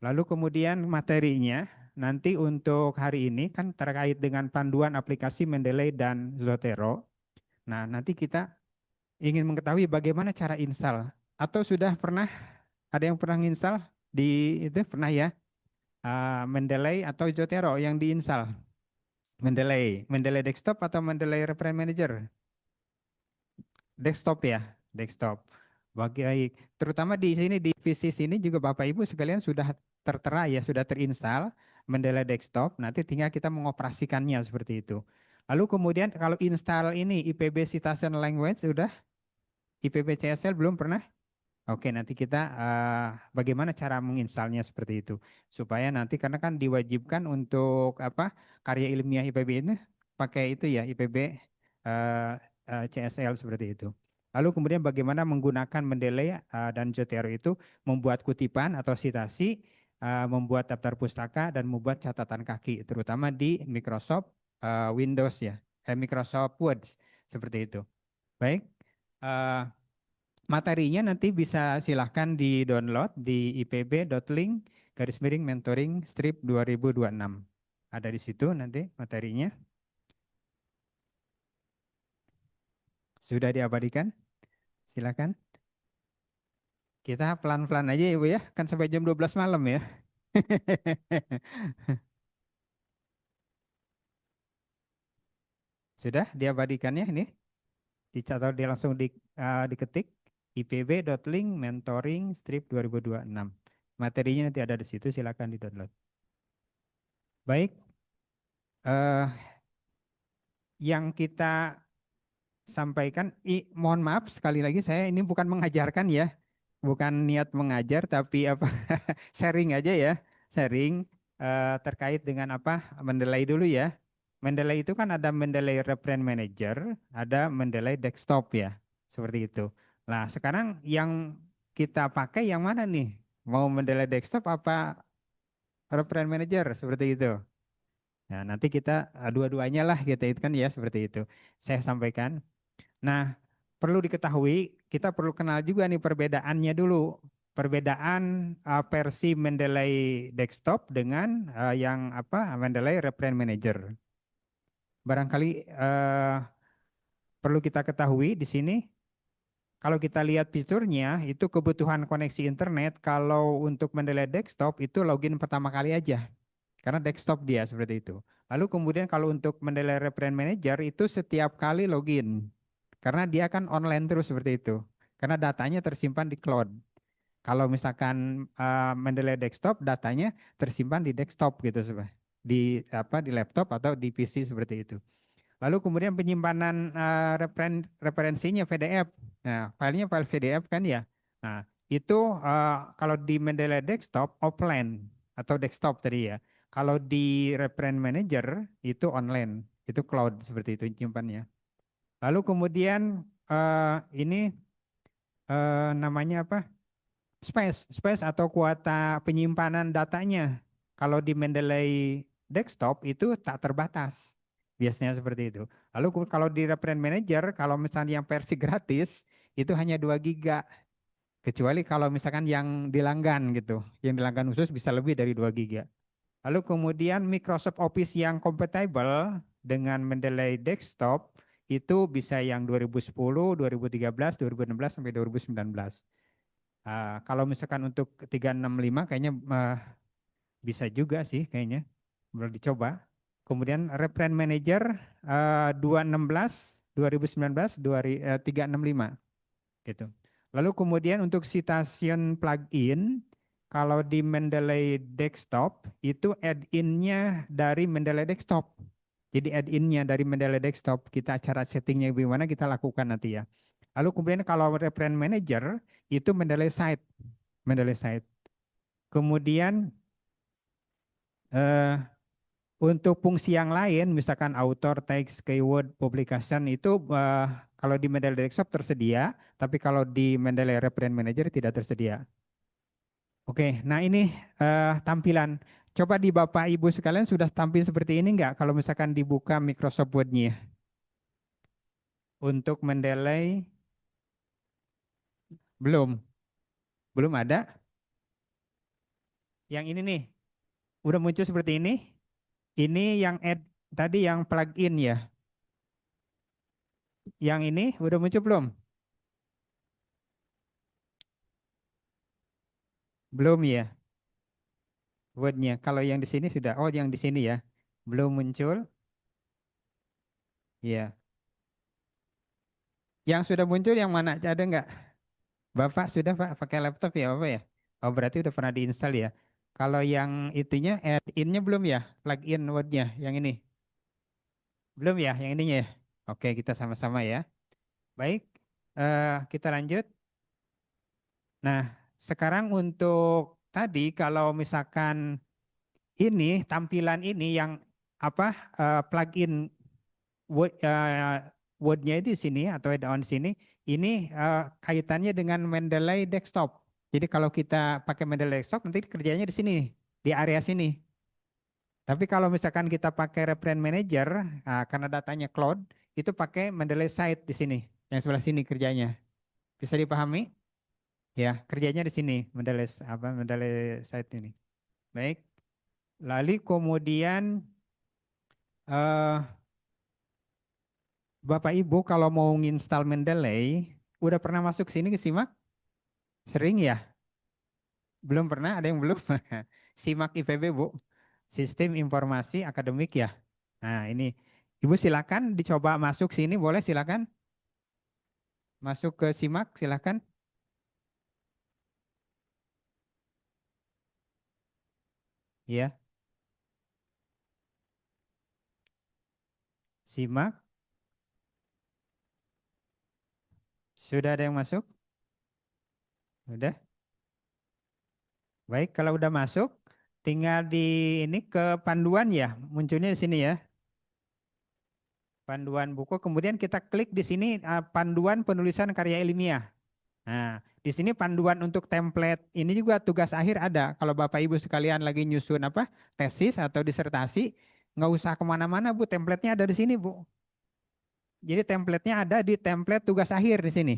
Lalu kemudian materinya nanti untuk hari ini kan terkait dengan panduan aplikasi Mendeley dan Zotero. Nah, nanti kita ingin mengetahui bagaimana cara install atau sudah pernah ada yang pernah install di itu pernah ya. Mendeley atau Zotero yang diinstal. Mendeley desktop atau Mendeley Reference Manager? Desktop ya, desktop. Baik, terutama di sini di PC sini juga Bapak Ibu sekalian sudah tertera ya, sudah terinstal Mendeley desktop. Nanti tinggal kita mengoperasikannya seperti itu. Lalu kemudian kalau install ini IPB Citation Language sudah, IPB CSL belum pernah? Oke, nanti kita bagaimana cara menginstalnya seperti itu supaya nanti karena kan diwajibkan untuk apa karya ilmiah IPB ini pakai itu ya IPB CSL seperti itu. Lalu kemudian bagaimana menggunakan Mendeley dan Zotero itu membuat kutipan atau sitasi, membuat daftar pustaka dan membuat catatan kaki terutama di Microsoft Windows ya, Microsoft Word seperti itu. Baik. eh, Materinya nanti bisa silahkan di-download di ipb.link garis miring mentoring strip 2026. Ada di situ nanti materinya. Sudah diabadikan? Silakan. Kita pelan-pelan aja ya Bu ya. Kan sampai jam 12 malam ya. Sudah diabadikannya ini? Dicatat dia langsung diketik ipb.link mentoring strip 2026. Materinya nanti ada di situ silakan di-download. Baik, eh, yang kita sampaikan, mohon maaf sekali lagi saya ini bukan mengajarkan ya, bukan niat mengajar tapi apa sharing aja ya, sharing terkait dengan apa Mendeley dulu ya. Mendeley itu kan ada Mendeley Reference Manager, ada Mendeley Desktop ya, seperti itu. Nah sekarang yang kita pakai yang mana nih? Mau Mendeley Desktop apa Reference Manager seperti itu? Nah nanti kita dua-duanya lah kita itu kan ya seperti itu. Saya sampaikan. Nah, perlu diketahui, kita perlu kenal juga nih perbedaannya dulu. Perbedaan versi Mendeley desktop dengan yang apa Mendeley Reference Manager. Barangkali perlu kita ketahui di sini, kalau kita lihat fiturnya, itu kebutuhan koneksi internet. Kalau untuk Mendeley desktop itu login pertama kali aja, karena desktop dia seperti itu. Lalu kemudian kalau untuk Mendeley Reference Manager itu setiap kali login. Karena dia kan online terus seperti itu. Karena datanya tersimpan di cloud. Kalau misalkan Mendeley desktop, datanya tersimpan di desktop gitu, di apa di laptop atau di PC seperti itu. Lalu kemudian penyimpanan referensinya PDF. Nah, filenya file PDF kan ya. Nah, itu kalau di Mendeley desktop offline atau desktop tadi ya. Kalau di Reference Manager itu online, itu cloud seperti itu nyimpannya. Lalu kemudian ini namanya apa? Space atau kuota penyimpanan datanya. Kalau di Mendeley desktop itu tak terbatas. Biasanya seperti itu. Lalu kalau di Reference Manager, kalau misalnya yang versi gratis, itu hanya 2 giga. Kecuali kalau misalkan yang dilanggan gitu. Yang dilanggan khusus bisa lebih dari 2 giga. Lalu kemudian Microsoft Office yang compatible dengan Mendeley desktop itu bisa yang 2010, 2013, 2016 sampai 2019. Kalau misalkan untuk 365 kayaknya bisa juga sih kayaknya. Boleh dicoba. Kemudian Reference Manager 216, 2019, 365 gitu. Lalu kemudian untuk citation plugin, kalau di Mendeley Desktop itu add-in-nya dari Mendeley Desktop. Jadi add-in-nya dari Mendeley Desktop, kita cara settingnya bagaimana kita lakukan nanti ya. Lalu kemudian kalau Reference Manager itu Mendeley Site, Mendeley Site. Kemudian eh, untuk fungsi yang lain, misalkan author, text, keyword, publication itu kalau di Mendeley Desktop tersedia, tapi kalau di Mendeley Reference Manager tidak tersedia. Oke, nah ini tampilan. Coba di Bapak Ibu sekalian sudah tampil seperti ini enggak? Kalau misalkan dibuka Microsoft Word-nya untuk Mendeley belum, belum ada. Yang ini nih, udah muncul seperti ini. Ini yang add tadi yang plugin ya. Yang ini udah muncul belum? Belum ya, wordnya. Kalau yang di sini sudah. Oh, yang di sini ya, belum muncul. Ya. Yang sudah muncul yang mana? Ada nggak? Bapak sudah Pak pakai laptop ya Bapak ya? Oh berarti udah pernah diinstal ya. Kalau yang itunya add-innya belum ya? Plugin wordnya yang ini. Belum ya yang ininya ya? Oke kita sama-sama ya. Baik, kita lanjut. Nah sekarang untuk tadi kalau misalkan ini tampilan ini yang apa plugin Word, Word-nya di sini atau add-on di sini, ini kaitannya dengan Mendeley Desktop. Jadi kalau kita pakai Mendeley Desktop nanti kerjanya di sini, di area sini. Tapi kalau misalkan kita pakai Reference Manager, karena datanya cloud, itu pakai Mendeley Site di sini, yang sebelah sini kerjanya. Bisa dipahami? Ya, kerjanya di sini, Mendeley Site ini. Baik. Lalu kemudian eh, Bapak Ibu kalau mau nginstal Mendeley, udah pernah masuk sini ke SIMAK? Sering ya? Belum pernah? Ada yang belum? SIMAK IPB, Bu. Sistem Informasi Akademik ya. Nah, ini. Ibu silakan dicoba masuk sini, boleh silakan. Masuk ke SIMAK, silakan. Ya, SIMAK. Sudah ada yang masuk? Udah? Baik, kalau udah masuk, tinggal di ini ke panduan ya. Munculnya di sini ya. Panduan buku, kemudian kita klik di sini panduan penulisan karya ilmiah. Nah, di sini panduan untuk template ini juga tugas akhir ada. Kalau Bapak Ibu sekalian lagi nyusun apa tesis atau disertasi, nggak usah kemana-mana Bu, template-nya ada di sini Bu. Jadi template-nya ada di template tugas akhir di sini.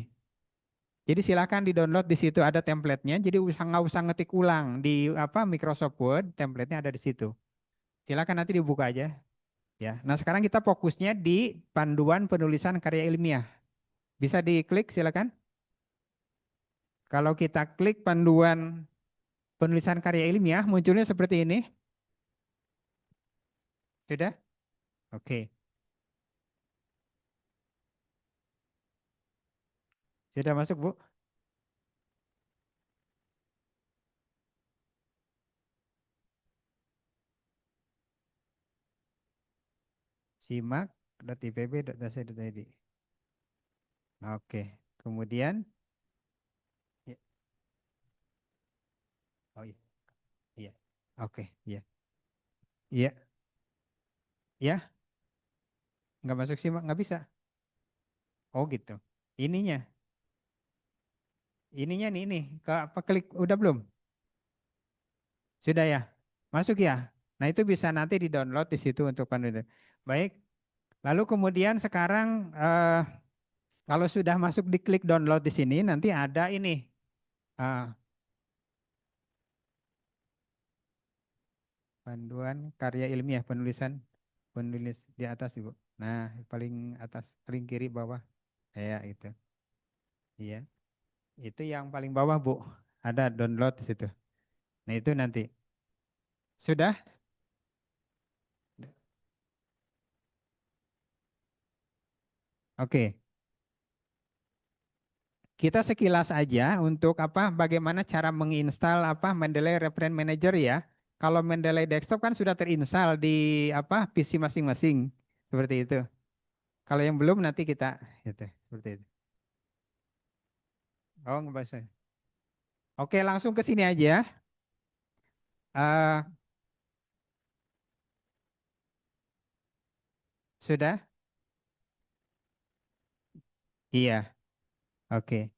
Jadi silakan di-download di situ ada template-nya. Jadi nggak usah ngetik ulang di apa Microsoft Word, template-nya ada di situ. Silakan nanti dibuka aja. Ya. Nah sekarang kita fokusnya di panduan penulisan karya ilmiah. Bisa diklik silakan. Kalau kita klik panduan penulisan karya ilmiah munculnya seperti ini. Sudah? Oke. Sudah masuk, Bu? simak.ipb.ac.id. Oke. Kemudian, ya. Oh iya, iya. Oke, iya. Iya, ya, nggak masuk simak, nggak bisa. Oh gitu. Ininya, ininya nih, ini. Ke apa klik, udah belum? Sudah ya? Masuk ya? Nah itu bisa nanti di-download di situ untuk panduan. Baik. Lalu kemudian sekarang kalau sudah masuk di klik download di sini, nanti ada ini. eh, Panduan karya ilmiah penulis di atas Ibu. Nah, paling atas, paling kiri bawah. Ya, itu. Iya. Itu yang paling bawah, Bu. Ada download di situ. Nah, itu nanti. Sudah? Oke. Kita sekilas aja untuk apa bagaimana cara menginstal apa Mendeley Reference Manager ya. Kalau Mendeley Desktop kan sudah terinstal di apa PC masing-masing. Seperti itu. Kalau yang belum nanti kita itu seperti itu. Oh, nggak bisa. Oke, langsung ke sini aja. Eh, sudah? Iya, oke.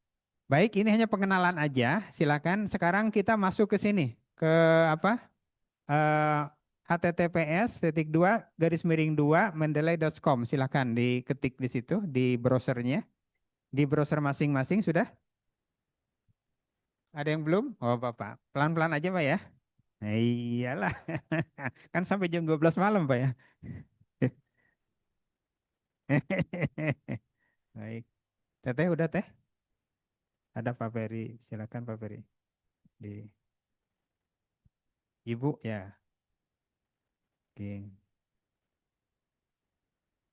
Baik, ini hanya pengenalan aja. Silakan. Sekarang kita masuk ke sini, ke apa? Eh, https://2 mendeley.com. Silakan diketik di situ di browsernya, di browser masing-masing sudah. Ada yang belum? Oh, Bapak. Pelan-pelan aja, Pak ya. Iyalah. Kan sampai jam 12 malam, Pak ya. Baik. Teteh udah teh? Ada Pak Ferry. Silakan Pak Ferry. Di Ibu ya. Oke.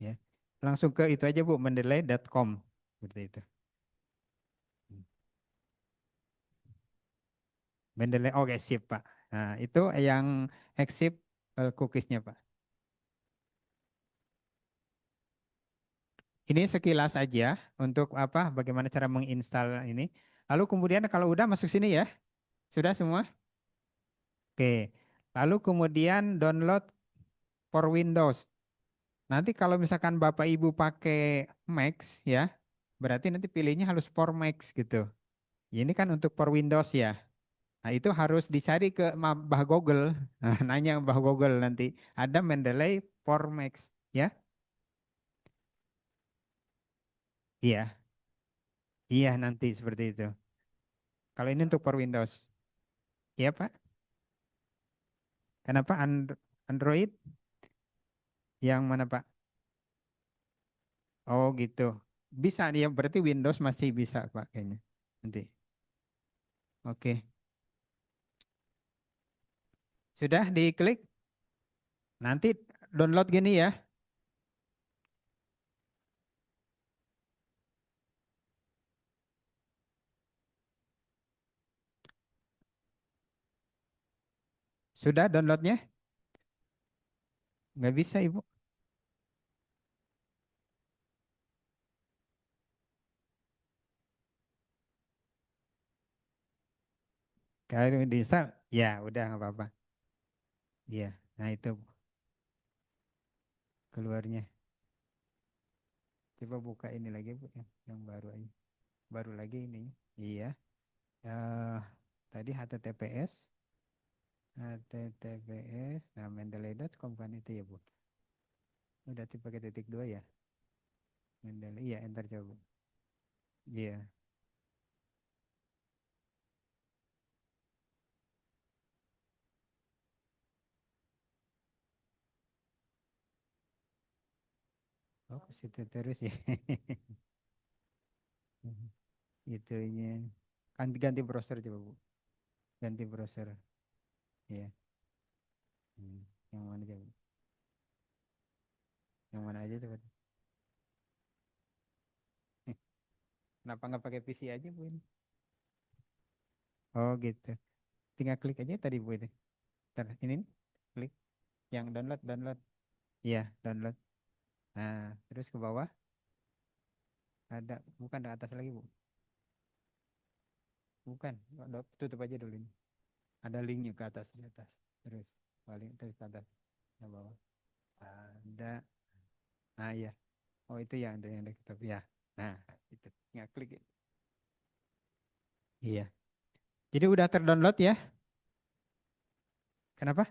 Ya. Langsung ke itu aja Bu, mendeley.com. Seperti itu. Mendeley, oke sip Pak. Nah, itu yang exit cookiesnya Pak. Ini sekilas aja untuk apa, bagaimana cara menginstal ini. Lalu kemudian kalau udah masuk sini ya, sudah semua? Oke. Lalu kemudian download for Windows. Nanti kalau misalkan Bapak Ibu pakai Max ya, berarti nanti pilihnya harus for Max gitu. Ini kan untuk for Windows ya. Nah, itu harus dicari ke Mbah Google. Nah, nanya Mbah Google nanti. Ada Mendeley for Max ya. Iya, iya nanti seperti itu. Kalau ini untuk for Windows. Iya Pak. Kenapa Android? Yang mana Pak? Oh gitu. Bisa dia berarti Windows masih bisa Pak kayaknya. Nanti. Oke. Sudah diklik? Nanti download gini ya. Sudah downloadnya? Nggak bisa Ibu. Kalau diinstal, ya udah nggak apa-apa. Iya. Nah itu keluarnya. Coba buka ini lagi Bu, yang baru aja. Baru lagi ini. Iya. Eh, tadi HTTPS, nah mendeley.com kan itu ya Bu. Udah pakai titik dua ya. Mendeley, iya enter coba. Iya. Oh ke situ terus ya. Itunya. Ganti browser coba Bu. Ganti browser. Iya. Hmm. Yang mana coba? Yang mana aja coba? Kenapa nggak pakai PC aja Bu ini? Oh gitu. Tinggal klik aja tadi Bu ini. Ntar, ini nih, klik yang download, download. Iya, download. Nah, terus ke bawah ada, bukan di atas lagi Bu. Bukan, tutup aja dulu ini. Ada linknya ke atas, di atas. Terus balik terus ke atas, ke bawah. Ada, nah iya. Oh itu yang desktop ya. Nah, itu. Nggak klik ya. Iya. Jadi udah terdownload ya? Kenapa?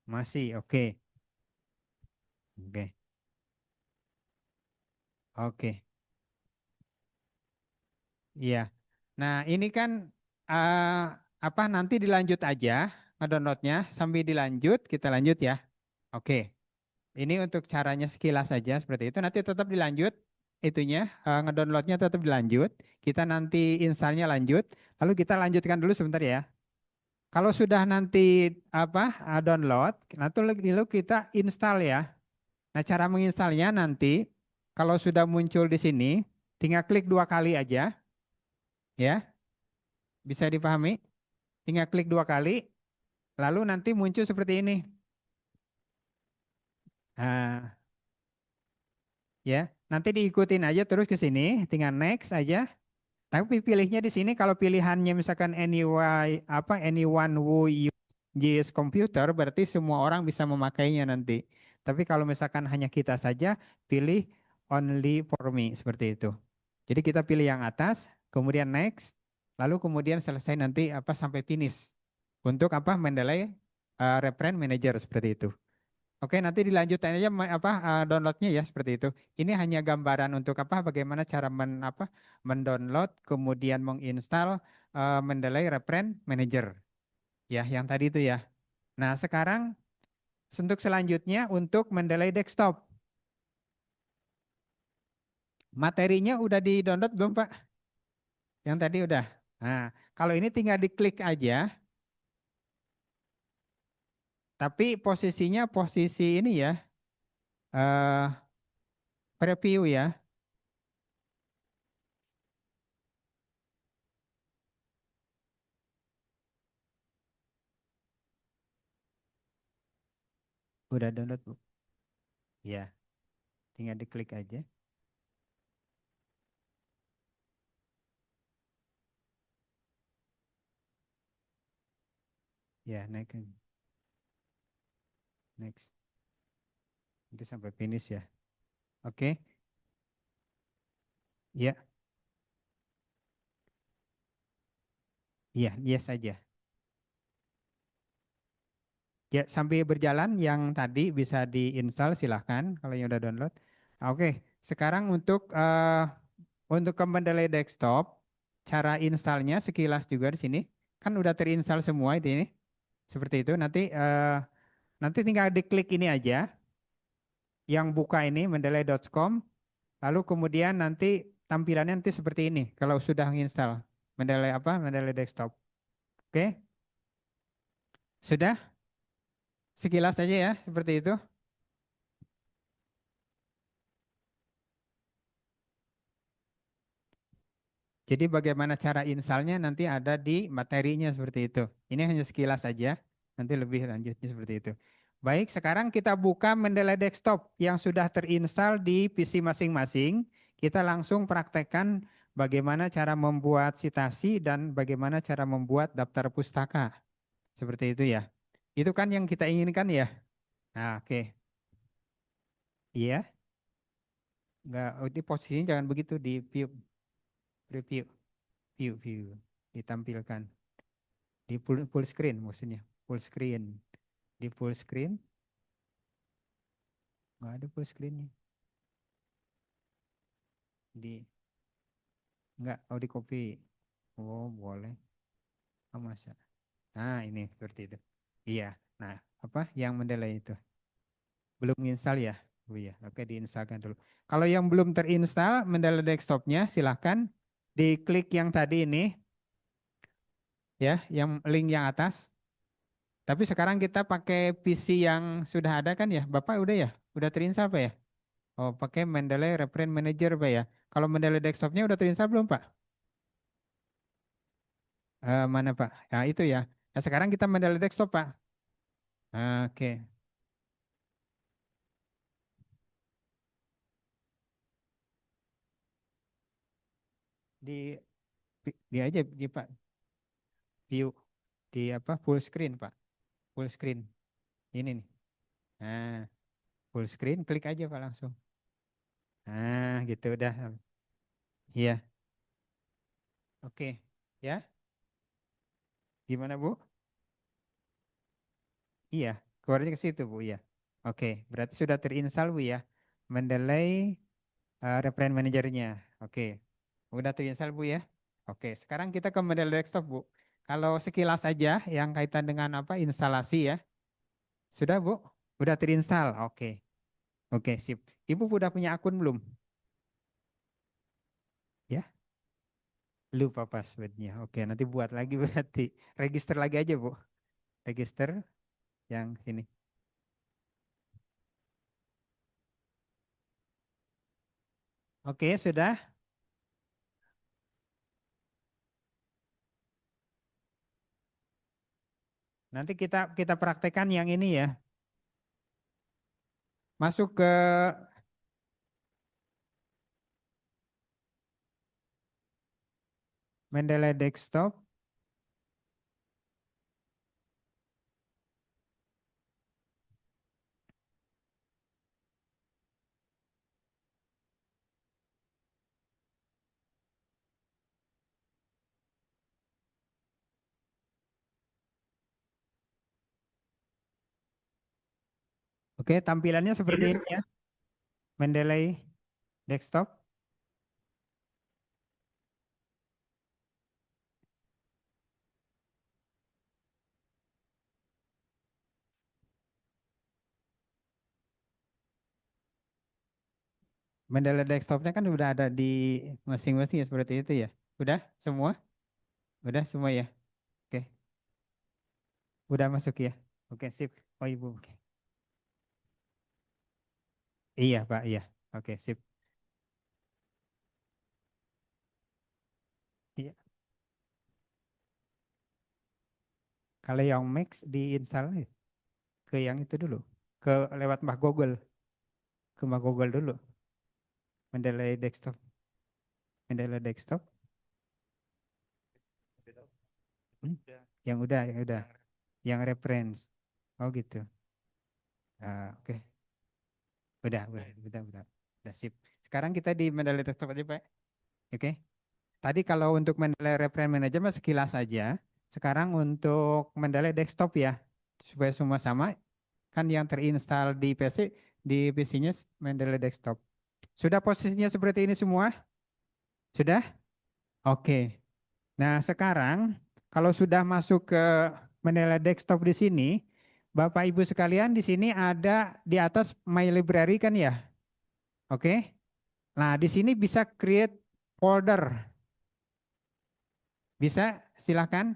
Masih, oke. Oke, oke. Iya. Nah, ini kan eh, apa nanti dilanjut aja ngedownloadnya sambil dilanjut kita lanjut ya. Oke. Ini untuk caranya sekilas saja seperti itu. Nanti tetap dilanjut itunya ngedownloadnya tetap dilanjut. Kita nanti installnya lanjut. Lalu kita lanjutkan dulu sebentar ya. Kalau sudah nanti apa download, nanti lalu kita install ya. Nah, cara menginstalnya nanti kalau sudah muncul di sini, tinggal klik dua kali aja ya. Bisa dipahami? Tinggal klik dua kali, lalu nanti muncul seperti ini. Nah, ya, nanti diikutin aja terus ke sini, tinggal next aja. Tapi pilihnya di sini kalau pilihannya misalkan anyone who use computer berarti semua orang bisa memakainya nanti. Tapi kalau misalkan hanya kita saja pilih only for me seperti itu. Jadi kita pilih yang atas, kemudian next, lalu kemudian selesai nanti apa sampai finish. Untuk apa Mendeley Reference Manager seperti itu. Oke, nanti dilanjutkan aja downloadnya ya seperti itu. Ini hanya gambaran untuk apa bagaimana cara mendownload kemudian menginstal Mendeley Reference Manager. Ya, yang tadi itu ya. Nah, sekarang untuk selanjutnya untuk Mendeley desktop. Materinya udah di-download belum, Pak? Yang tadi udah. Nah, kalau ini tinggal diklik aja, tapi posisinya posisi ini ya, eh preview ya. Udah download, Bu? Ya, tinggal diklik aja. Ya, next, next. Itu sampai finish ya. Oke, ya, iya, yes saja. Ya, sambil berjalan yang tadi bisa diinstal silahkan kalau yang udah download. Oke, sekarang untuk ke Mendeley desktop, cara installnya sekilas juga di sini. Kan udah terinstall semua ini. Seperti itu. Nanti tinggal diklik ini aja. Yang buka ini mendeley.com. Lalu kemudian nanti tampilannya nanti seperti ini. Kalau sudah menginstal Mendeley apa? Mendeley desktop. Oke, sudah sekilas saja ya seperti itu. Jadi bagaimana cara installnya nanti ada di materinya seperti itu. Ini hanya sekilas saja, nanti lebih lanjutnya seperti itu. Baik, sekarang kita buka Mendeley Desktop yang sudah terinstall di PC masing-masing. Kita langsung praktekkan bagaimana cara membuat citasi dan bagaimana cara membuat daftar pustaka. Seperti itu ya. Itu kan yang kita inginkan ya. Nah, oke. Iya, nggak, oh, di posisinya jangan begitu di view, preview, view, ditampilkan. Di full screen maksudnya. Full screen. Di full screen. Nggak ada full screennya. Di, nggak. Oh di copy. Oh boleh. Oh masa. Nah ini seperti itu. Iya. Nah apa yang mendelay itu? Belum install ya? Oh iya. Oke diinstalkan dulu. Kalau yang belum terinstall Mendeley desktopnya silahkan diklik yang tadi ini. Ya. Yang link yang atas. Tapi sekarang kita pakai PC yang sudah ada kan ya? Bapak udah ya? Udah terinstall Pak ya? Oh, pakai Mendeley Reference Manager, Pak ya. Kalau Mendeley desktopnya udah terinstall belum, Pak? Mana, Pak? Nah, itu ya. Nah, sekarang kita Mendeley desktop, Pak. Oke. Di di aja di Pak. View di apa? Full screen, Pak. Full screen. Ini nih. Nah, full screen klik aja, Pak langsung. Nah, gitu udah. Iya. Oke. Ya. Gimana, Bu? Iya, keluarnya ke situ, Bu, ya. Oke, berarti sudah terinstall, Bu ya. Mendeley Reference Manajernya. Oke. Udah terinstall Bu ya? Oke, sekarang kita ke model desktop Bu. Kalau sekilas aja yang kaitan dengan apa instalasi ya. Sudah Bu? Udah terinstall. Oke. Oke, sip. Ibu udah punya akun belum? Ya, lupa passwordnya. Oke, nanti buat lagi berarti. Register lagi aja Bu. Register yang sini. Oke, sudah. Nanti kita kita praktekkan yang ini ya. Masuk ke Mendeley Desktop. Oke, tampilannya seperti ini ya. Mendeley Desktop. Mendeley desktopnya kan udah ada di masing-masing ya seperti itu ya. Udah semua? Udah semua ya? Oke, udah masuk ya. Oke, sip. Oh ibu, oke. Iya Pak, iya. Oke, sip. Iya. Kalau yang Max diinstal ya, ke yang itu dulu. Ke lewat Mbah Google. Ke Mbah Google dulu. Mendeley desktop. Mendeley desktop. Hmm? Yang udah. Yang reference. Oh gitu. Ah, oke. Udah sip. Sekarang kita di Mendeley desktop aja Pak. Oke. Tadi kalau untuk Mendeley Reference Manager mas sekilas saja. Sekarang untuk Mendeley desktop ya. Supaya semua sama. Kan yang terinstall di PC, di PC-nya Mendeley desktop. Sudah posisinya seperti ini semua? Sudah? Oke. Nah, sekarang kalau sudah masuk ke Mendeley desktop di sini, Bapak Ibu sekalian di sini ada di atas My Library kan ya? Oke. Nah, di sini bisa create folder. Bisa, silakan.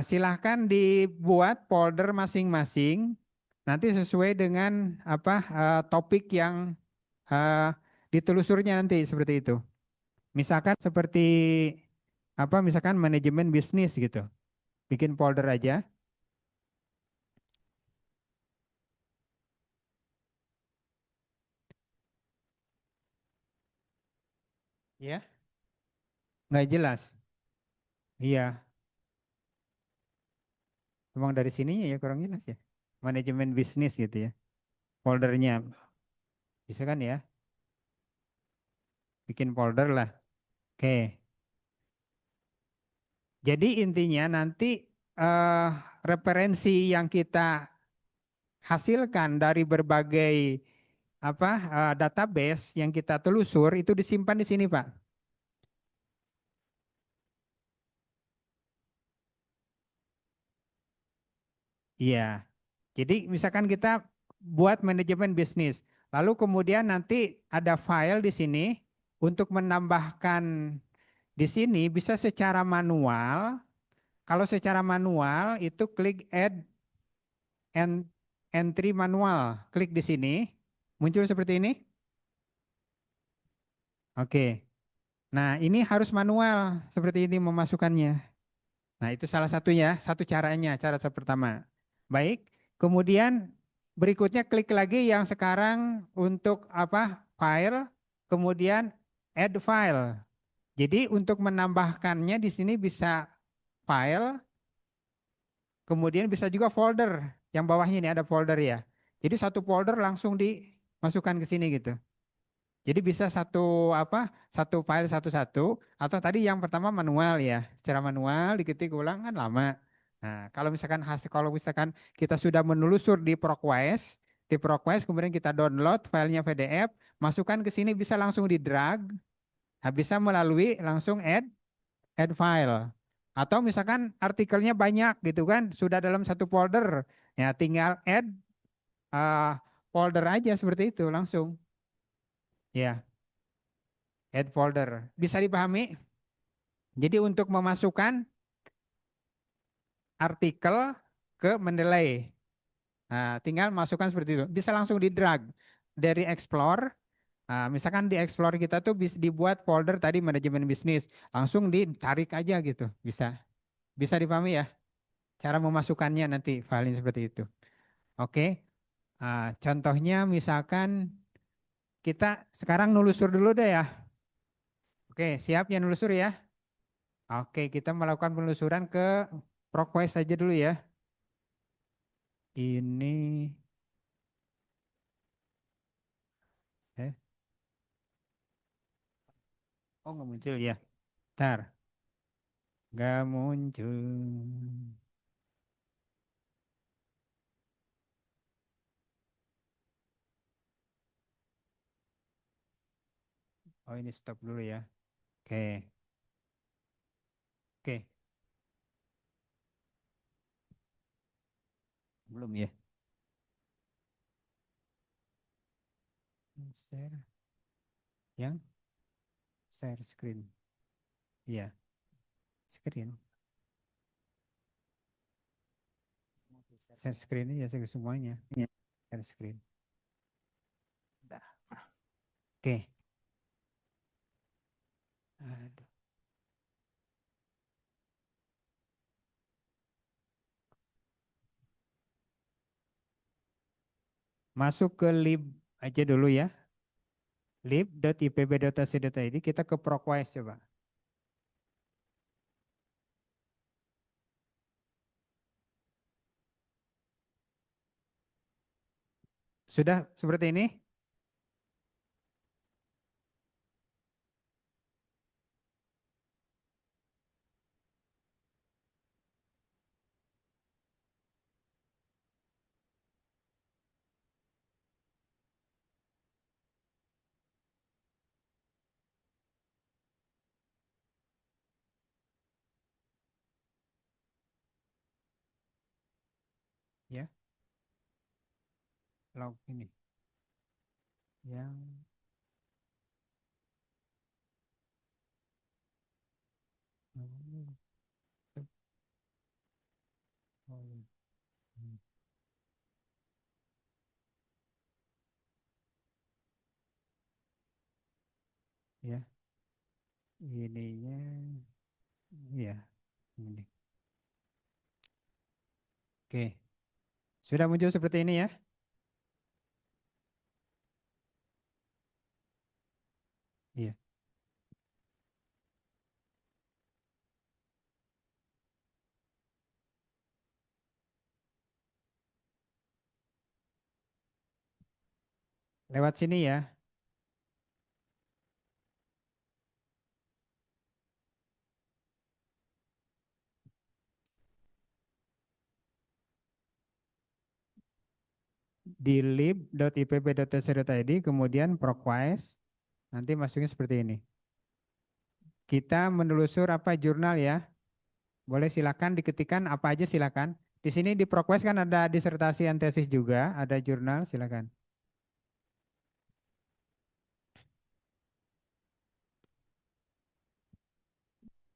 Silahkan dibuat folder masing-masing. Nanti sesuai dengan apa topik yang eh, ditelusurnya nanti seperti itu. Misalkan seperti apa? Misalkan manajemen bisnis gitu. Bikin folder aja. Ya. Nggak jelas. Iya. Emang dari sininya ya kurang jelas ya. Manajemen bisnis gitu ya. Foldernya bisa kan ya? Bikin folder lah. Oke. Jadi intinya nanti eh, referensi yang kita hasilkan dari berbagai apa database yang kita telusur itu disimpan di sini, Pak. Iya. Jadi misalkan kita buat manajemen bisnis, lalu kemudian nanti ada file di sini untuk menambahkan di sini bisa secara manual. Kalau secara manual itu klik add entry manual, klik di sini, muncul seperti ini. Oke. Nah, ini harus manual seperti ini memasukkannya. Nah, itu salah satunya, satu caranya, cara pertama. Baik, kemudian berikutnya klik lagi yang sekarang untuk apa? File, kemudian add file. Jadi untuk menambahkannya di sini bisa file, kemudian bisa juga folder. Yang bawahnya ini ada folder ya. Jadi satu folder langsung dimasukkan ke sini gitu. Jadi bisa satu apa? Satu file satu-satu atau tadi yang pertama manual ya. Secara manual diketik ulang kan lama. Nah, kalau misalkan kita sudah menelusur di ProQuest kemudian kita download filenya PDF, masukkan ke sini bisa langsung di drag, bisa melalui langsung add file. Atau misalkan artikelnya banyak gitu kan, sudah dalam satu folder, ya tinggal add uh, folder aja seperti itu langsung. Ya. Add folder. Bisa dipahami? Jadi untuk memasukkan artikel ke Mendeley. Nah, tinggal masukkan seperti itu. Bisa langsung di drag dari Explore. Nah, misalkan di Explore kita tuh bisa dibuat folder tadi manajemen bisnis. Langsung ditarik aja gitu. Bisa. Bisa dipahami ya? Cara memasukkannya nanti filenya seperti itu. Oke. Contohnya misalkan kita sekarang nelusur dulu deh ya. Oke, siap ya nelusur ya? Oke, kita melakukan penelusuran ke ProQuest saja dulu ya. Ini, eh, oh nggak muncul ya. Ntar, nggak muncul. Oh ini stop dulu ya. Oke, oke, belum ya. Share. Yang share screen. Iya, screen. Share screen ya semuanya. Iya, share screen. Dah. Oke. Aduh. Masuk ke lib aja dulu ya. lib.ipb.ac.id kita ke ProQuest coba. Sudah seperti ini? Ya, log ini. Yang ya, ininya ya, ini. Oke. Sudah muncul seperti ini ya? Iya. Lewat sini ya. Di lib.ipb.ac.id kemudian ProQuest. Nanti masuknya seperti ini. Kita menelusur apa jurnal ya. Boleh silakan diketikkan apa aja silakan. Di sini di ProQuest kan ada disertasi antesis juga, ada jurnal silakan.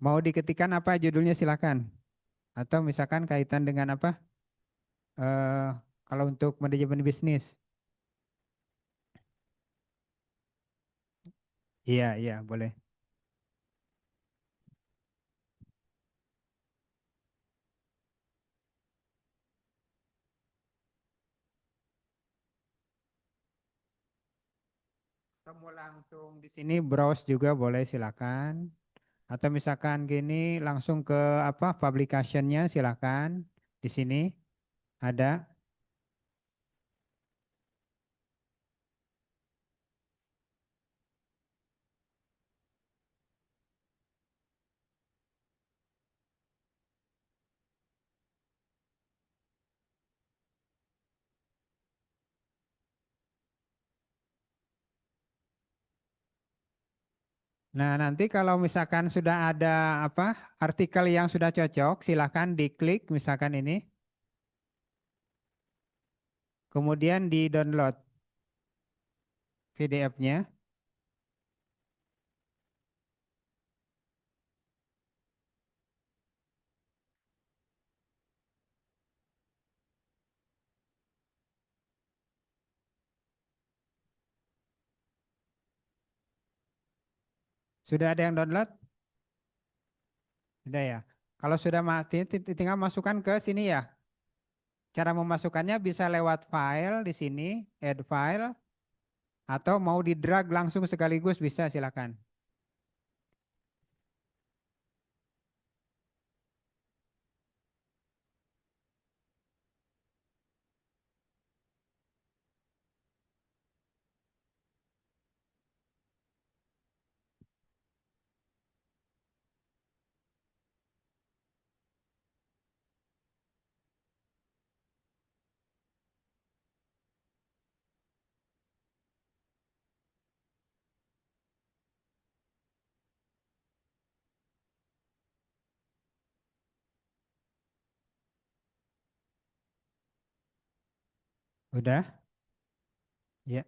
Mau diketikkan apa judulnya silakan. Atau misalkan kaitan dengan apa? eh Kalau untuk manajemen bisnis. Iya, iya, boleh. Atau mau langsung di sini browse juga boleh silakan. Atau misalkan gini langsung ke apa publicationnya silakan. Di sini ada. Nah, nanti kalau misalkan sudah ada apa artikel yang sudah cocok, silakan diklik misalkan ini, kemudian di-download PDF-nya. Sudah ada yang download? Sudah ya. Kalau sudah mati, tinggal masukkan ke sini ya. Cara memasukkannya bisa lewat file di sini, add file, atau mau di drag langsung sekaligus bisa silakan. Udah? Ya.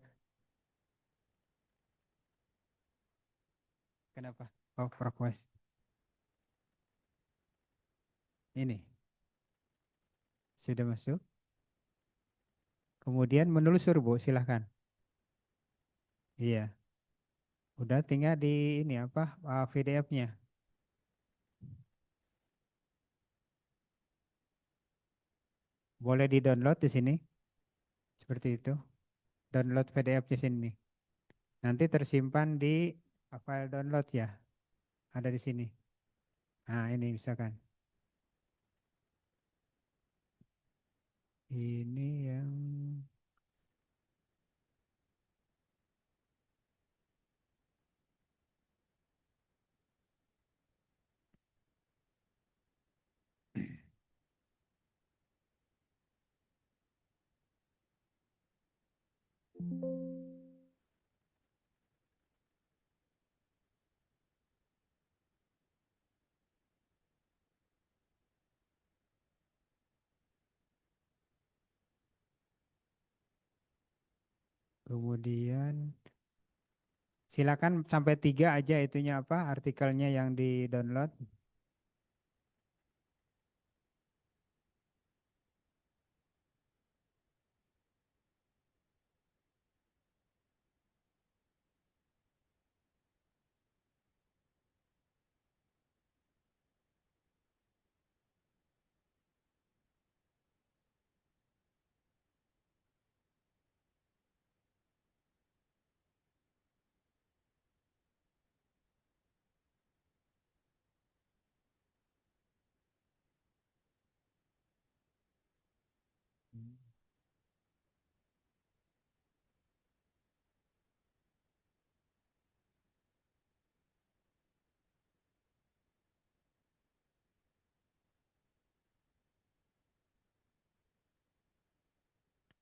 Kenapa? Oh, ProQuest. Ini sudah masuk. Kemudian menelusur, Bu, silahkan. Iya, udah tinggal di ini apa PDF-nya. Boleh di-download di sini, seperti itu. Download PDF di sini. Nanti tersimpan di file download ya, ada di sini. Nah, ini misalkan. Ini yang kemudian silakan sampai 3 aja itunya apa artikelnya yang di-download.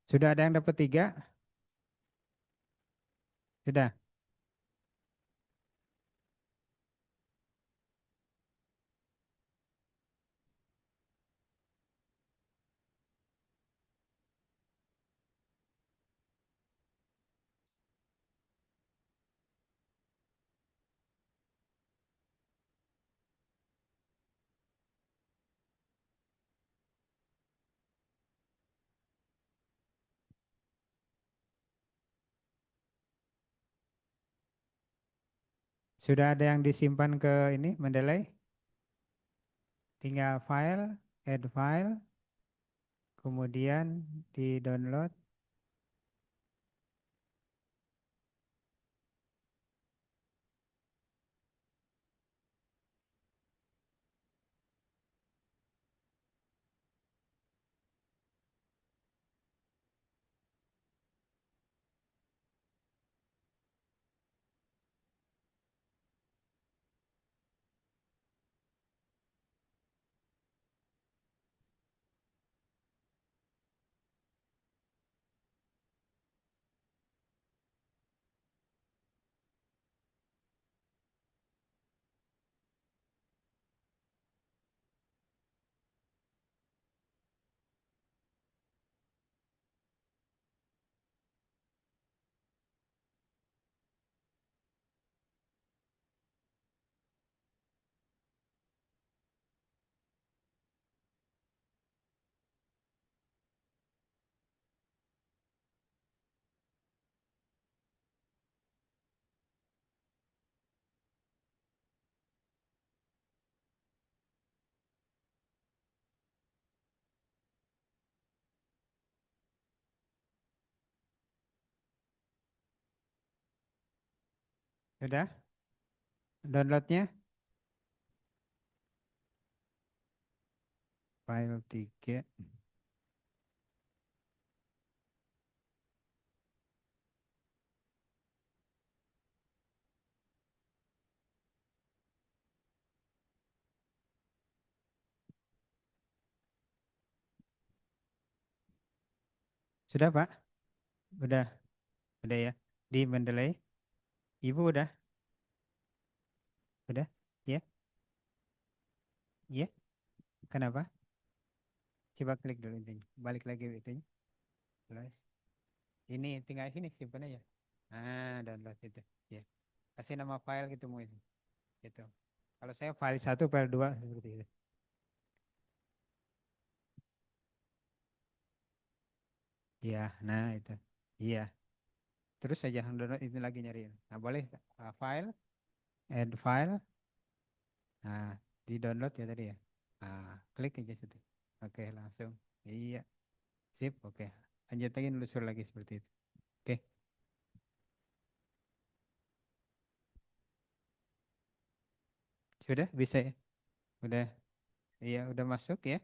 Sudah ada yang dapat 3? Sudah. Sudah ada yang disimpan ke ini Mendeley? Tinggal file, add file, kemudian di-download. Sudah? Downloadnya? File 3. Sudah, Pak? Udah, udah ya. Di Mendeley. Ibu udah? Udah? Ya? Ya? Kenapa? Coba klik dulu intinya. Balik lagi itunya. Plus. Ini tinggal sini simpan aja. Ah, download itu. Ya. Kasih nama file gitu mau itu. Gitu. Kalau saya file satu, file 2 seperti itu. Iya, nah itu. Iya. Terus saja download ini lagi nyariin. Nah, boleh file, add file. Nah, di download ya tadi ya. Nah, klik aja situ. Oke, langsung. Iya, sip. Oke. Lanjut lagi nelusur lagi seperti itu. Oke, sudah bisa ya? Udah. Iya, udah masuk ya.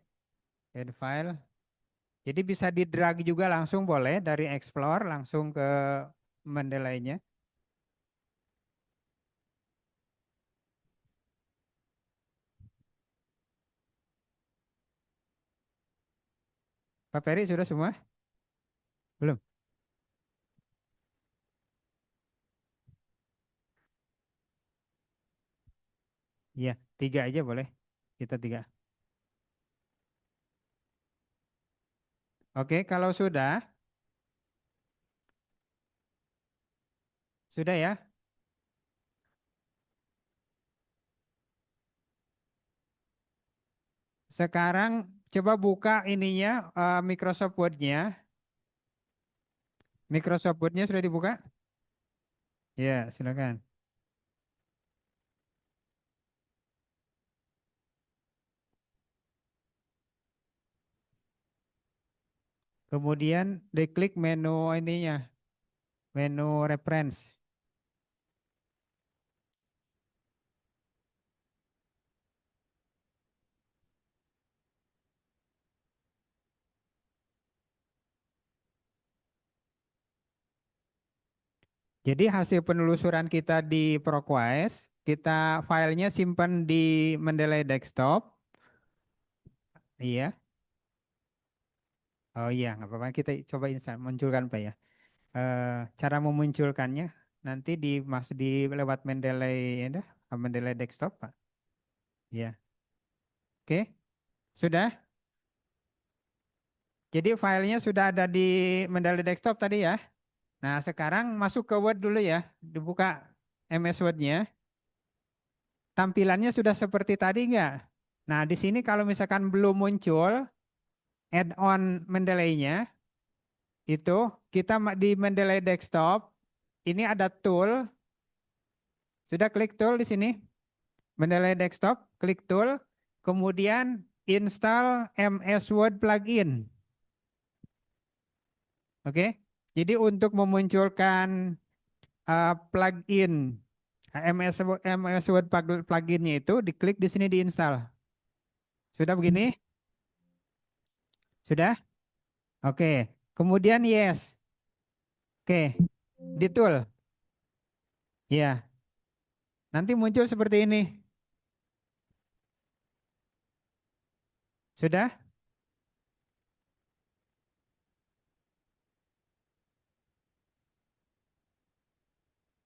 Add file. Jadi bisa di drag juga langsung boleh dari explore langsung ke Mendeley-nya. Pak Peri sudah semua? Belum? Iya, tiga aja boleh. Kita tiga. Oke, kalau sudah ya. Sekarang coba buka ininya Microsoft Word-nya. Microsoft Word-nya sudah dibuka? Ya, silakan. Kemudian diklik menu ininya, menu reference. Jadi hasil penelusuran kita di ProQuest, kita filenya simpan di Mendeley Desktop. Iya. Oh iya, nggak apa-apa. Kita coba munculkan Pak ya. Cara memunculkannya nanti di lewat Mendeley ya dah, Mendeley Desktop Pak. Iya. Oke, sudah. Jadi filenya sudah ada di Mendeley Desktop tadi ya. Nah, sekarang masuk ke Word dulu ya. Dibuka MS Word-nya. Tampilannya sudah seperti tadi nggak? Nah, di sini kalau misalkan belum muncul add-on Mendeley-nya, itu kita di Mendeley Desktop, ini ada tool. Sudah klik tool di sini. Mendeley Desktop, klik tool. Kemudian install MS Word plugin. Oke. Jadi untuk memunculkan plugin MS Word pluginnya itu diklik di sini diinstal. Sudah begini? Sudah? Oke. Kemudian yes. Oke. Di tool. Ya. Nanti muncul seperti ini. Sudah?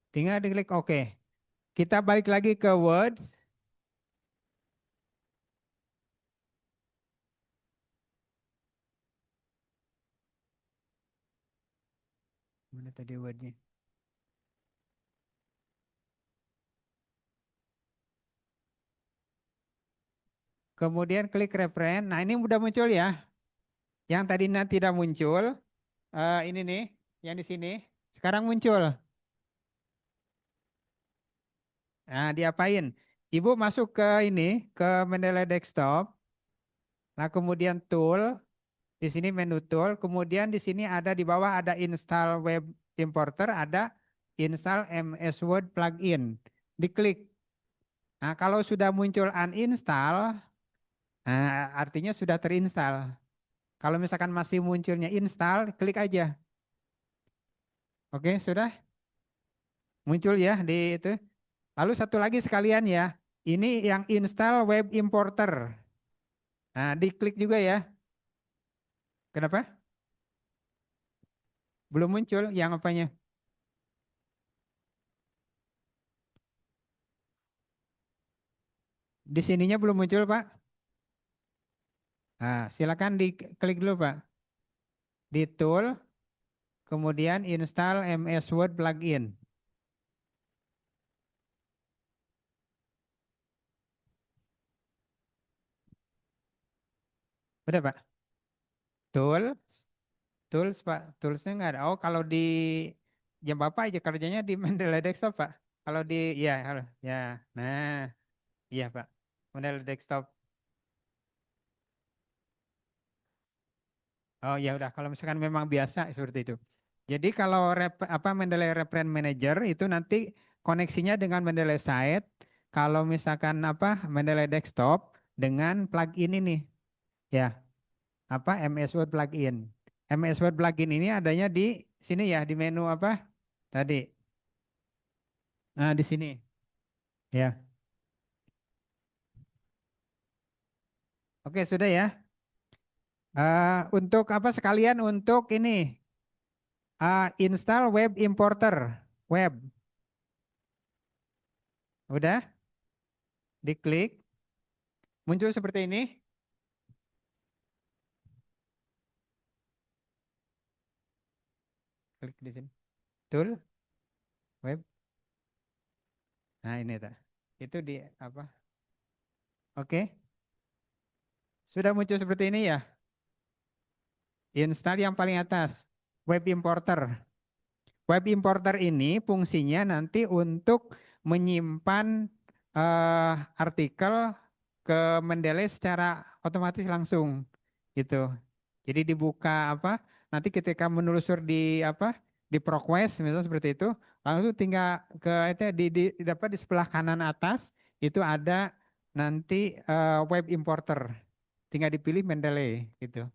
Tinggal diklik oke. Kita balik lagi ke Word. Mana tadi Wordnya? Kemudian klik reference. Nah, ini udah muncul ya. Yang tadinya tidak muncul, ini nih, yang di sini. Sekarang muncul. Nah, diapain? Ibu masuk ke ini, ke Mendeley Desktop. Nah, kemudian tool, di sini menu tool, kemudian di sini ada di bawah ada install web importer, ada install MS Word plugin. Diklik. Nah, kalau sudah muncul uninstall, nah, artinya sudah terinstall. Kalau misalkan masih munculnya install, klik aja. Oke, sudah muncul ya di itu. Lalu satu lagi sekalian ya. Ini yang install web importer. Nah, diklik juga ya. Kenapa? Belum muncul yang apanya? Di sininya belum muncul, Pak. Nah, silakan diklik dulu, Pak. Di tool, kemudian install MS Word plugin. Udah Pak? Tools, tools Pak. Toolsnya nggak ada. Oh kalau di jam Bapak aja kerjanya di Mendeley Desktop Pak. Kalau di, ya, halo, ya. Nah, iya Pak. Mendeley Desktop. Oh ya udah, kalau misalkan memang biasa seperti itu. Jadi kalau apa Mendeley Reference Manager itu nanti koneksinya dengan Mendeley Site. Kalau misalkan apa Mendeley Desktop dengan plugin ini, ya apa MS Word plugin. MS Word plugin ini adanya di sini ya di menu apa tadi. Nah di sini, ya. Oke sudah ya. Untuk apa sekalian untuk ini install web importer web. Udah diklik. Muncul seperti ini. Klik di sini. Tool, web. Nah ini tak. Itu di apa? Oke. Sudah muncul seperti ini ya. Install yang paling atas. Web importer. Web importer ini fungsinya nanti untuk menyimpan artikel ke Mendeley secara otomatis langsung gitu. Jadi dibuka apa? Nanti ketika menelusur di apa? Di ProQuest misalnya seperti itu, langsung tinggal ke itu dapat di sebelah kanan atas itu ada nanti web importer. Tinggal dipilih Mendeley gitu.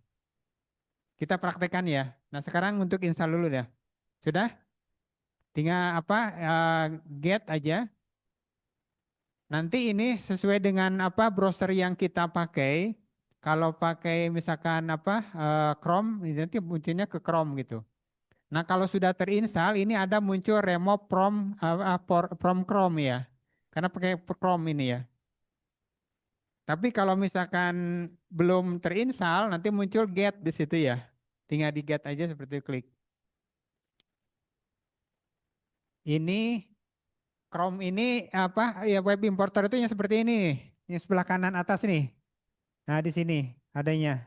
Kita praktekkan ya. Nah, sekarang untuk install dulu ya. Sudah? Tinggal apa? Get aja. Nanti ini sesuai dengan apa browser yang kita pakai. Kalau pakai misalkan apa Chrome, ini nanti munculnya ke Chrome gitu. Nah kalau sudah terinstall, ini ada muncul remove from Chrome ya, karena pakai Chrome ini ya. Tapi kalau misalkan belum terinstall, nanti muncul get di situ ya. Tinggal di get aja seperti itu, klik. Ini Chrome ini apa ya web importer itu yang seperti ini, yang sebelah kanan atas nih. Nah di sini adanya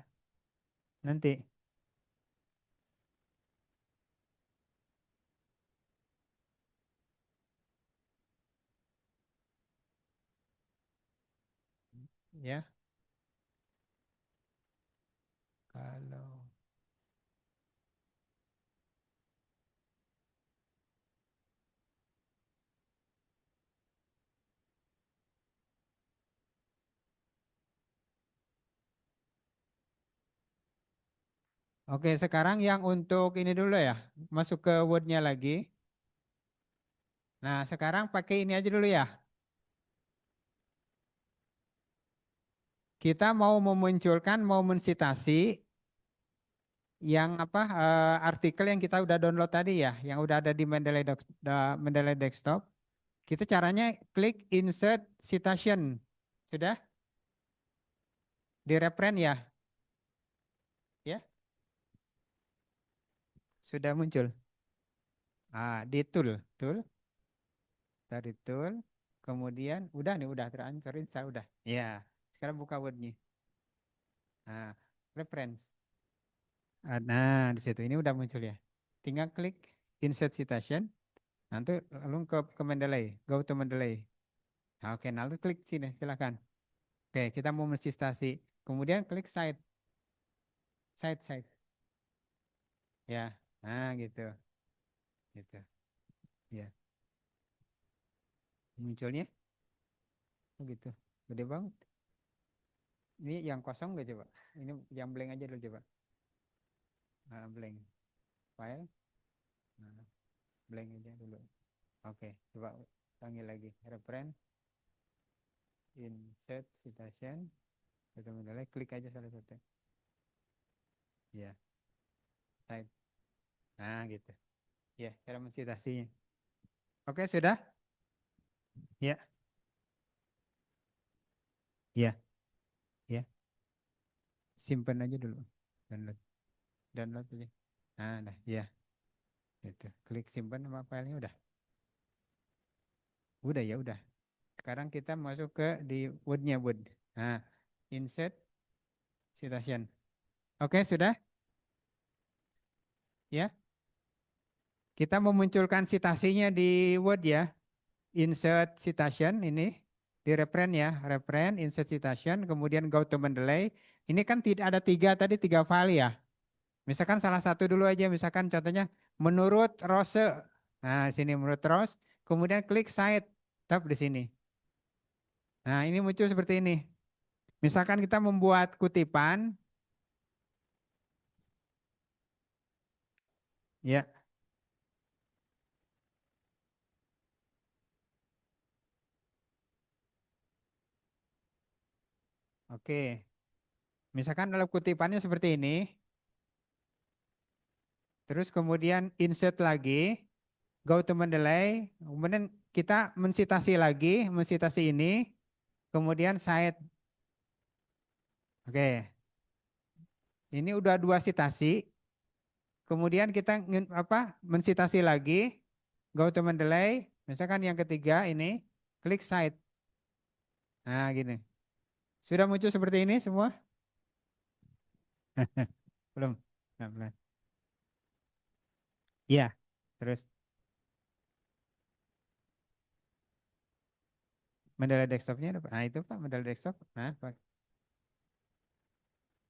nanti. Ya, kalau oke sekarang yang untuk ini dulu ya, masuk ke Word-nya lagi. Nah sekarang pakai ini aja dulu ya. Kita mau memunculkan, mau mensitasi yang apa artikel yang kita udah download tadi ya, yang udah ada di Mendeley Desktop. Kita caranya klik Insert Citation. Sudah di reference ya, ya sudah muncul. Di tool, dari tool, kemudian udah nih udah terinstall udah. Ya, sekarang buka Word-nya. Nah, reference. Nah, di situ ini udah muncul ya. Tinggal klik Insert Citation. Nanti lalu ke Mendeley, go to Mendeley. Nah, oke, lalu klik sini, silakan. Oke, kita mau mensitasi. Kemudian klik site. Ya, nah gitu, gitu. Ya, munculnya, oh gitu, gede banget. Ini yang kosong nggak coba? Ini yang blank aja dulu coba. Nah, blank file, nah, blank aja dulu. Oke, coba panggil lagi. Reference, insert citation, kita mulai klik aja salah satu. Ya, type. Nah, gitu. Ya, cara mensitasinya. Oke, sudah? Ya, ya, ya. Simpan aja dulu. Download, download aja. Nah, dah, ya. Gitu. Klik simpan sama filenya udah. Udah ya, udah. Sekarang kita masuk ke di Word-nya Word. Nah, insert citation. Oke, sudah? Ya. Kita memunculkan citasinya di Word ya. Insert citation ini di referen ya. Referen, insert citation, kemudian go to Mendeley. Ini kan tidak ada tiga tadi tiga file ya. Misalkan salah satu dulu aja. Misalkan contohnya menurut Rose. Nah, sini menurut Rose. Kemudian klik cite. Tab di sini. Nah, ini muncul seperti ini. Misalkan kita membuat kutipan. Ya, oke. Misalkan dalam kutipannya seperti ini. Terus kemudian insert lagi. Go to Mendeley, kemudian kita mensitasi lagi, mensitasi ini, kemudian cite. Oke, ini udah dua sitasi. Kemudian kita mensitasi lagi, go to Mendeley, misalkan yang ketiga ini, klik cite. Nah, gini. Sudah muncul seperti ini semua? Belum. Nah, belum. Iya. Terus Mendeley desktopnya ada, Pak. Nah, itu Pak, Mendeley desktop. Nah, Pak.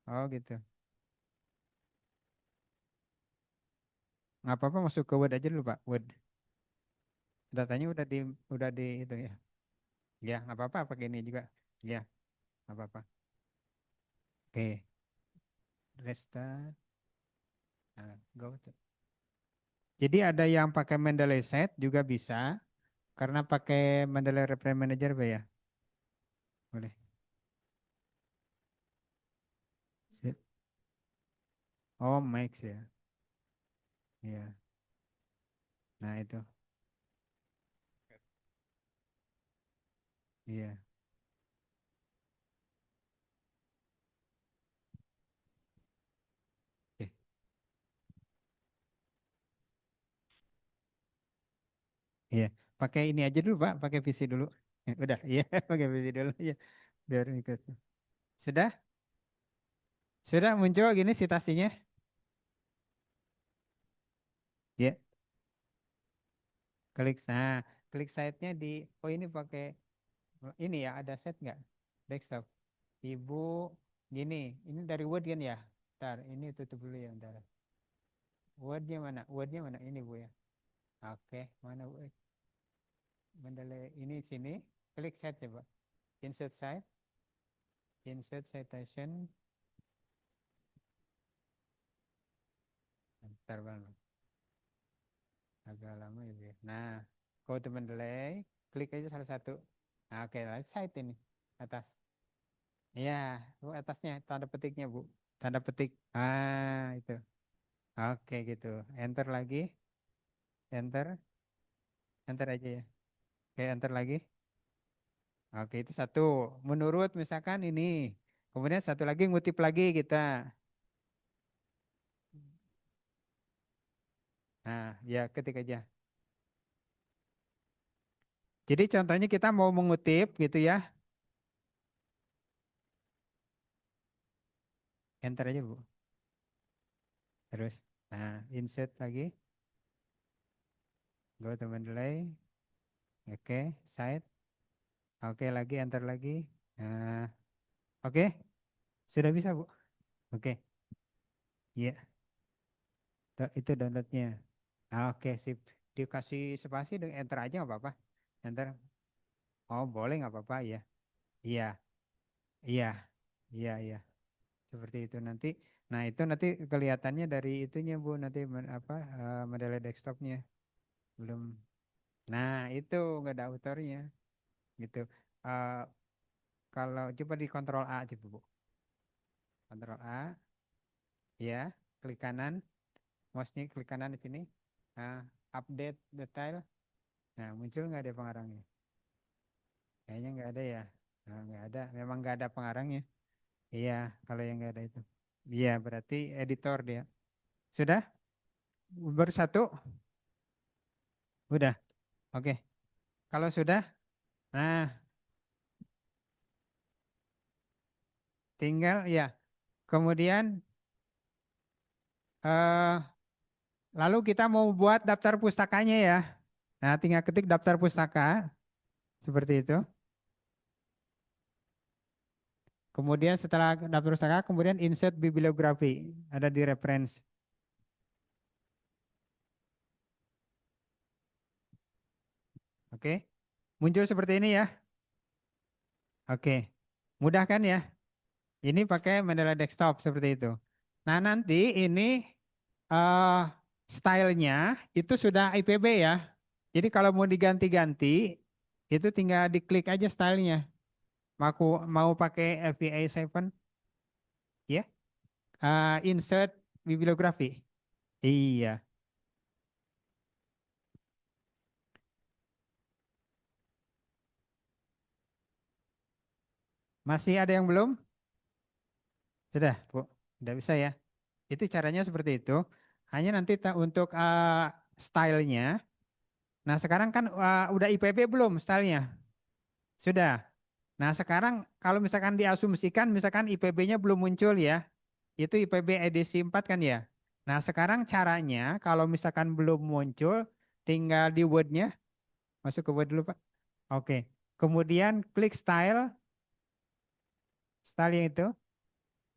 Oh, gitu. Nggak apa-apa masuk ke Word aja dulu, Pak. Word. Datanya udah di itu ya. Ya, nggak apa-apa pakai ini juga. Ya, nggak apa-apa. Oke, restart. Nah, go to. Jadi ada yang pakai Mendeley Set juga bisa, karena pakai Mendeley Reference Manager, Pak ya. Boleh. Sip. Oh, Max ya. Iya. Nah, itu. Iya. Oke. Iya. Pakai ini aja dulu, Pak. Pakai PC dulu. Udah, iya, pakai PC dulu ya. Biar ikut. Sudah? Sudah muncul gini citasinya? Ya, klik. Nah, klik site-nya di, oh ini pakai, ini ya, ada set nggak? Desktop. Ibu, gini, ini dari Word kan ya? Ntar, ini tutup dulu ya, ntar. Word-nya mana? Word-nya mana? Ini Bu ya. Oke, mana Bu? Mendeley, ini sini. Klik set coba. Insert site, insert citation. Ntar bang, agak lama ya Bu ya. Nah, go to Mendeley, klik aja salah satu. Nah, oke, lihat site ini, atas. Iya, Bu, atasnya, tanda petiknya Bu. Tanda petik. Ah, itu. Oke gitu. Enter lagi, enter, enter aja ya. Oke, enter lagi. Oke, itu satu. Menurut misalkan ini. Kemudian satu lagi ngutip lagi kita. Nah, ya ketik aja. Jadi contohnya kita mau mengutip gitu ya. Enter aja, Bu. Terus. Nah, insert lagi. Go to Mendeley. Oke, site. Oke, lagi enter lagi. Nah, oke. Sudah bisa, Bu. Oke. Iya, itu downloadnya. Nah, oke, sip. Dikasih spasi dengan enter aja nggak apa-apa. Enter. Oh, boleh nggak apa-apa ya. Iya, iya, iya, iya. Seperti itu nanti. Nah, itu nanti kelihatannya dari itunya Bu, nanti model desktopnya belum. Nah, itu nggak ada autornya gitu. Eh, Kalau coba di kontrol A coba Bu. Kontrol A, ya, klik kanan, mouse-nya klik kanan di sini. Nah, update detail. Nah, muncul nggak ada pengarangnya? Kayaknya nggak ada ya. Nah, nggak ada. Memang nggak ada pengarangnya. Iya, kalau yang nggak ada itu. Iya, berarti editor dia. Sudah? Baru satu? Udah. Oke. Kalau sudah, nah tinggal ya. Kemudian Eh, lalu kita mau buat daftar pustakanya ya. Nah, tinggal ketik daftar pustaka seperti itu. Kemudian setelah daftar pustaka, kemudian insert bibliografi ada di reference. Oke, muncul seperti ini ya. Oke, mudah kan ya? Ini pakai Mendeley Desktop seperti itu. Nah, nanti ini eh stylenya itu sudah IPB ya. Jadi kalau mau diganti-ganti, itu tinggal diklik aja stylenya. Mau pakai FBA7 ya. Insert bibliografi. Iya. Masih ada yang belum? Sudah, Bu. Tidak bisa ya. Itu caranya seperti itu. Hanya nanti untuk stylenya. Nah, sekarang kan udah IPB belum stylenya? Sudah. Nah, sekarang kalau misalkan diasumsikan misalkan IPB-nya belum muncul ya. Itu IPB edisi 4 kan ya. Nah, sekarang caranya kalau misalkan belum muncul tinggal di Word-nya, masuk ke Word dulu, Pak. Oke. Kemudian klik style, style yang itu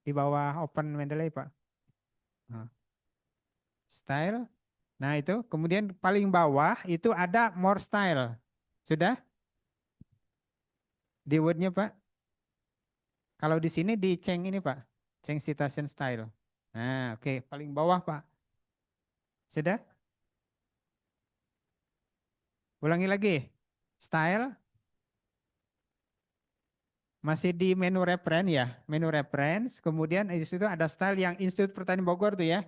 di bawah open Mendeley, Pak. Nah, style. Nah, itu kemudian paling bawah itu ada more style. Sudah di Word-nya, Pak. Kalau di sini di Change ini, Pak. Change citation style. Nah, oke, paling bawah, Pak. Sudah? Ulangi lagi. Style masih di menu reference ya. Menu reference, kemudian di situ ada style yang Institut Pertanian Bogor tuh ya.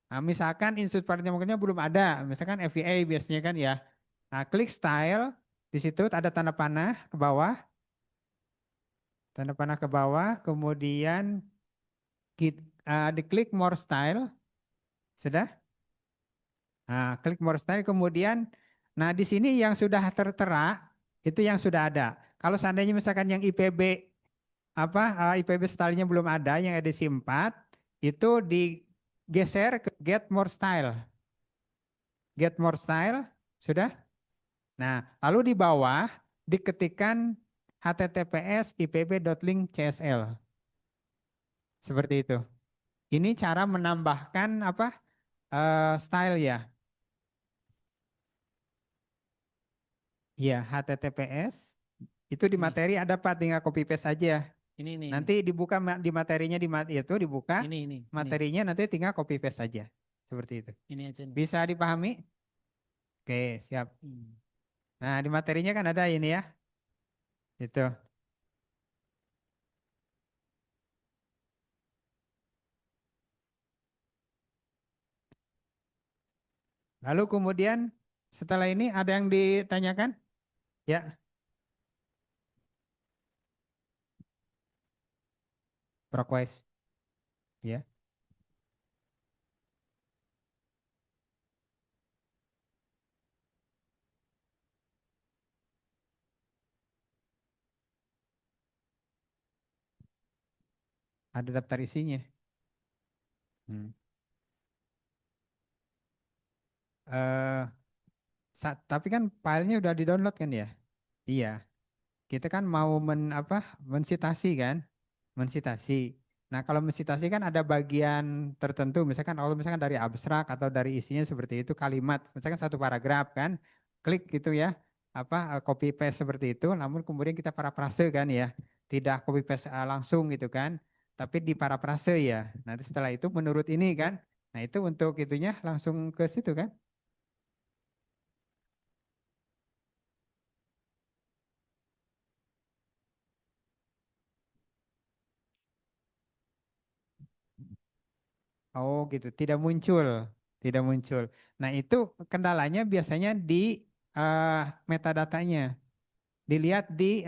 Nah, misalkan Institut Pertanian Bogornya belum ada, misalkan FEA biasanya kan ya. Nah, klik style, di situ ada tanda panah ke bawah, tanda panah ke bawah, kemudian diklik more style, sudah? Nah, klik more style, kemudian, nah di sini yang sudah tertera itu yang sudah ada. Kalau seandainya misalkan yang IPB IPB stylenya belum ada, yang edisi 4 itu digeser ke get more style. Get more style, sudah? Nah, lalu di bawah diketikkan https ipb.link csl. Seperti itu. Ini cara menambahkan style ya. Ya, HTTPS itu di Nih, materi ada Pak, tinggal copy paste aja. ini, Nanti dibuka di materinya itu dibuka ini, materinya nanti tinggal copy paste saja. Seperti itu. ini aja nih. Bisa dipahami? Oke, siap. Hmm. Nah, di materinya kan ada ini ya. Itu. Lalu kemudian setelah ini ada yang ditanyakan? Ya, ProQuest. Ya, ada daftar isinya. Hmm. Eh, tapi kan filenya udah di-download kan ya? Iya. Kita kan mau mensitasi kan? Mensitasi. Nah, kalau mensitasi kan ada bagian tertentu, misalkan kalau misalkan dari abstrak atau dari isinya seperti itu kalimat, misalkan satu paragraf kan, klik gitu ya, copy paste seperti itu, namun kemudian kita parafrase kan ya, tidak copy paste langsung gitu kan, tapi di parafrase ya. Nanti setelah itu menurut ini kan, nah itu untuk itunya langsung ke situ kan. Oh gitu, tidak muncul, tidak muncul. Nah itu kendalanya biasanya di eh, metadatanya. Dilihat di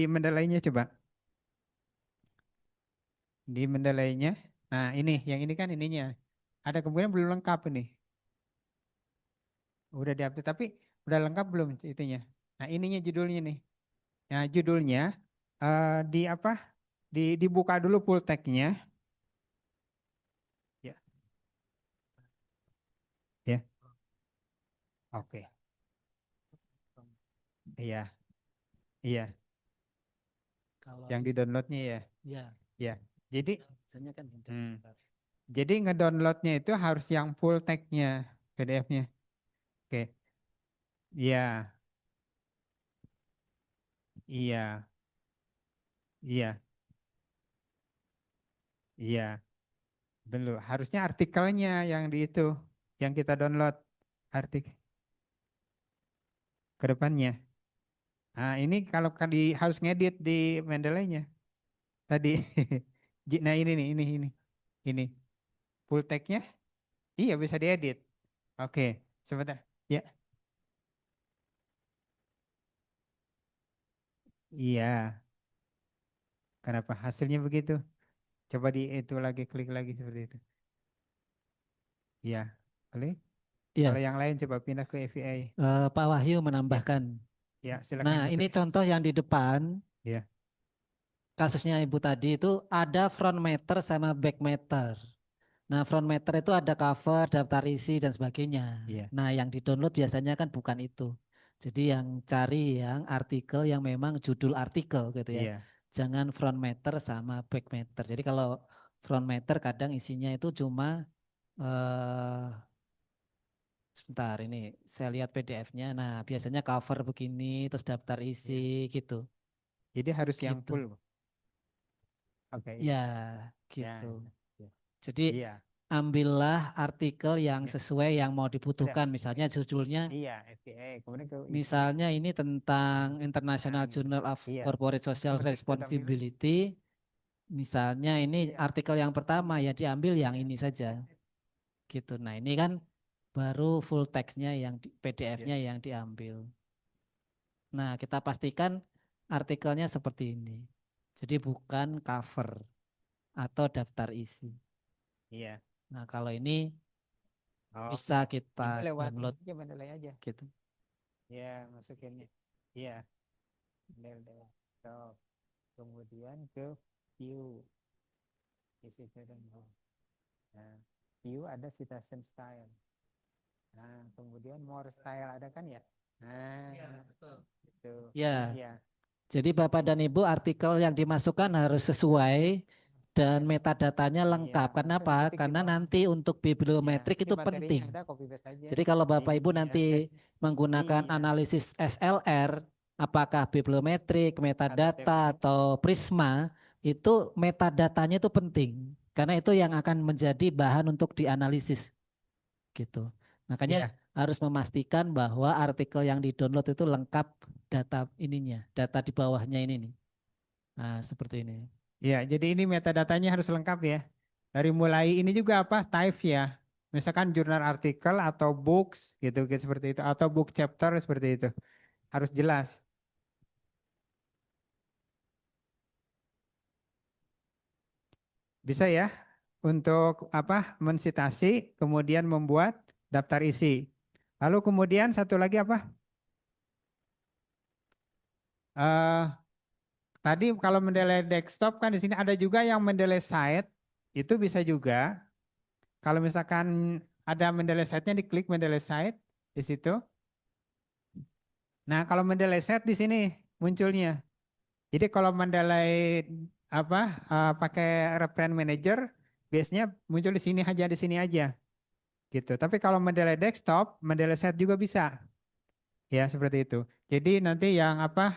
Mendeley-nya coba. Di Mendeley-nya. Nah ini, yang ini kan ininya. Ada kemudian belum lengkap ini. Udah diupdate tapi udah lengkap belum itunya. Nah ininya judulnya nih. Nah judulnya di apa? Dibuka dulu full tag-nya. Ya. Oke. Iya, iya. Kalau Yang di downloadnya ya. ya, Ya. Jadi, biasanya kan gitu. jadi ngedownloadnya itu harus yang full text-nya PDF-nya. Oke. Iya, iya, iya, iya. Belum. Harusnya artikelnya yang di itu, yang kita download artikel ke depannya. Nah, ini kalau harus ngedit di Mendeley-nya tadi. Nah, ini nih, ini full text-nya. Iya, bisa diedit. Oke, sebentar. Ya, iya. Kenapa hasilnya begitu? Coba di itu lagi, klik lagi seperti itu. Iya, klik. Kalau Iya, yang lain coba pindah ke AVI. Pak Wahyu Ya, menambahkan. ya, silakan Nah, ini masukin. contoh yang di depan Ya, kasusnya Ibu tadi itu ada front meter sama back meter. Nah, front meter itu ada cover, daftar isi dan sebagainya. iya, Nah, yang di-download biasanya kan bukan itu. Jadi yang cari yang artikel yang memang judul artikel gitu ya. iya, Jangan front meter sama back meter. Jadi kalau front meter kadang isinya itu cuma eh sebentar ini saya lihat PDF-nya. Nah, biasanya cover begini terus daftar isi iya. gitu. Jadi harus yang Gitu. full. Oke, Ya, iya. Ya, gitu. ya. Jadi Iya, ambillah artikel yang ya. sesuai yang mau Sudah. dibutuhkan. Misalnya judulnya, Iya, FPA. Kemudian ke isinya. misalnya ini tentang Nah, International gitu. Journal of Iya. Corporate Social Ketik itu tampilnya. Responsibility. Misalnya ini Iya. artikel yang pertama ya diambil yang Iya. ini saja. Gitu. Nah ini kan baru full text-nya yang Iya. PDF-nya yang diambil. Nah kita pastikan artikelnya seperti ini. Jadi bukan cover atau daftar isi. Iya. Nah kalau ini bisa Oke. kita Ini lewat ini download aja Mendeley aja. gitu. Ya, masukinnya. Iya. Mendeley. So, kemudian ke view. Isi film. Nah, view ada citizen style. Nah, kemudian more style ada kan ya? Nah, itu. Ya, Iya. jadi Bapak dan Ibu artikel yang dimasukkan harus sesuai dan metadatanya Iya, lengkap. langsung Kenapa? diketik di Karena bawah. nanti untuk Iya, bibliometrik nanti itu materinya penting. ada copy paste aja. Jadi kalau Bapak Ibu Iya, nanti menggunakan iya, analisis SLR, apakah bibliometrik, ada metadata, tabnya. atau Prisma, itu metadatanya itu penting. Karena itu yang akan menjadi bahan untuk dianalisis gitu. Makanya Iya, harus memastikan bahwa artikel yang di-download itu lengkap data ininya, data di bawahnya ini nih. Nah, seperti ini. iya. Jadi ini metadatanya harus lengkap ya. Dari mulai ini juga apa? Type ya. Misalkan jurnal artikel atau books gitu, gitu seperti itu. Atau book chapter seperti itu. Harus jelas. Bisa ya untuk apa? Mensitasi, kemudian membuat daftar isi. Lalu kemudian satu lagi apa? Eh tadi kalau mendelay desktop kan di sini ada juga yang mendelay site. Itu bisa juga. Kalau misalkan ada mendelay site-nya diklik mendelay site di situ. Nah, kalau mendelay site di sini munculnya. Jadi kalau mendelay apa pakai reference manager biasanya muncul di sini aja gitu. Tapi kalau mendelay desktop, mendelay site juga bisa. Ya, seperti itu. Jadi nanti yang apa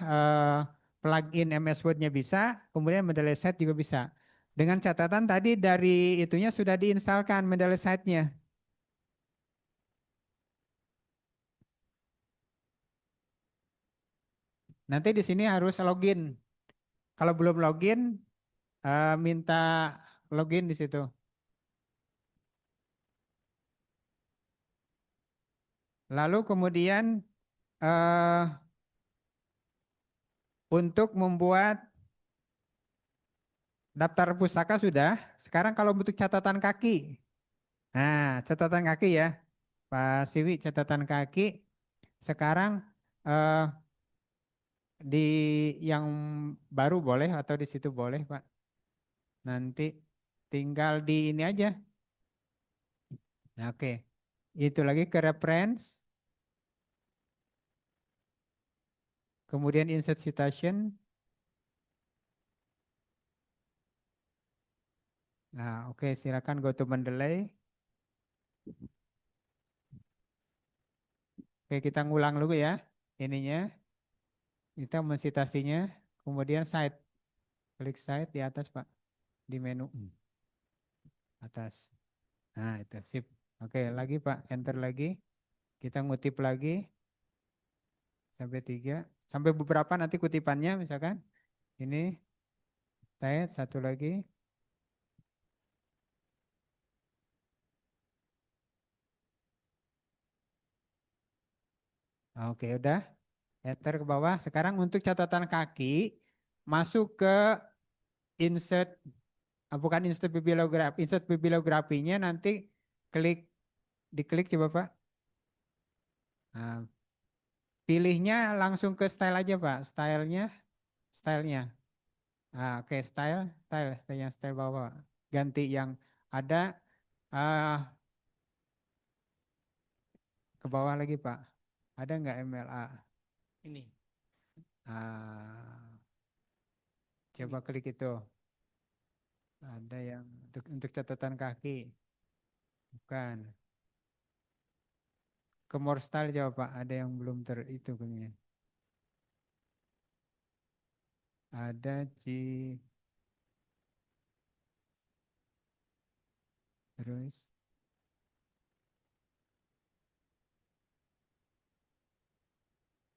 plugin MS Word-nya bisa, kemudian Mendeley Site juga bisa. Dengan catatan tadi dari itunya sudah diinstalkan Mendeley Site-nya. Nanti di sini harus login. Kalau belum login, minta login di situ. Lalu kemudian eh, untuk membuat daftar pustaka sudah. Sekarang kalau bentuk catatan kaki. Nah, catatan kaki ya. Pak Siwi, catatan kaki. Sekarang eh, di yang baru boleh atau di situ boleh, Pak. Nanti tinggal di ini aja. Nah, oke. Itu lagi ke reference. Kemudian insert citation. Nah, oke, silakan go to Mendeley. Oke, kita ngulang dulu ya. Ininya, kita mensitasinya. Kemudian site. Klik site di atas, Pak. Di menu atas. Nah, itu sip. Oke, lagi Pak, enter lagi. Kita ngutip lagi sampai 3. Sampai beberapa nanti kutipannya misalkan. Ini, site, satu lagi. Oke, udah. Enter ke bawah. Sekarang untuk catatan kaki, masuk ke insert, bukan insert bibliografi, insert bibliografinya nanti klik, diklik coba Pak. Nah, pilihnya langsung ke style aja Pak, stylenya. Nah, oke, style yang style bawah. Ganti yang ada ah, ke bawah lagi Pak. Ada nggak MLA? Ini, Ah, ini coba klik itu. Ada yang untuk catatan kaki, bukan. Ke more style jawab Pak, ada yang belum itu kemudian. Ada terus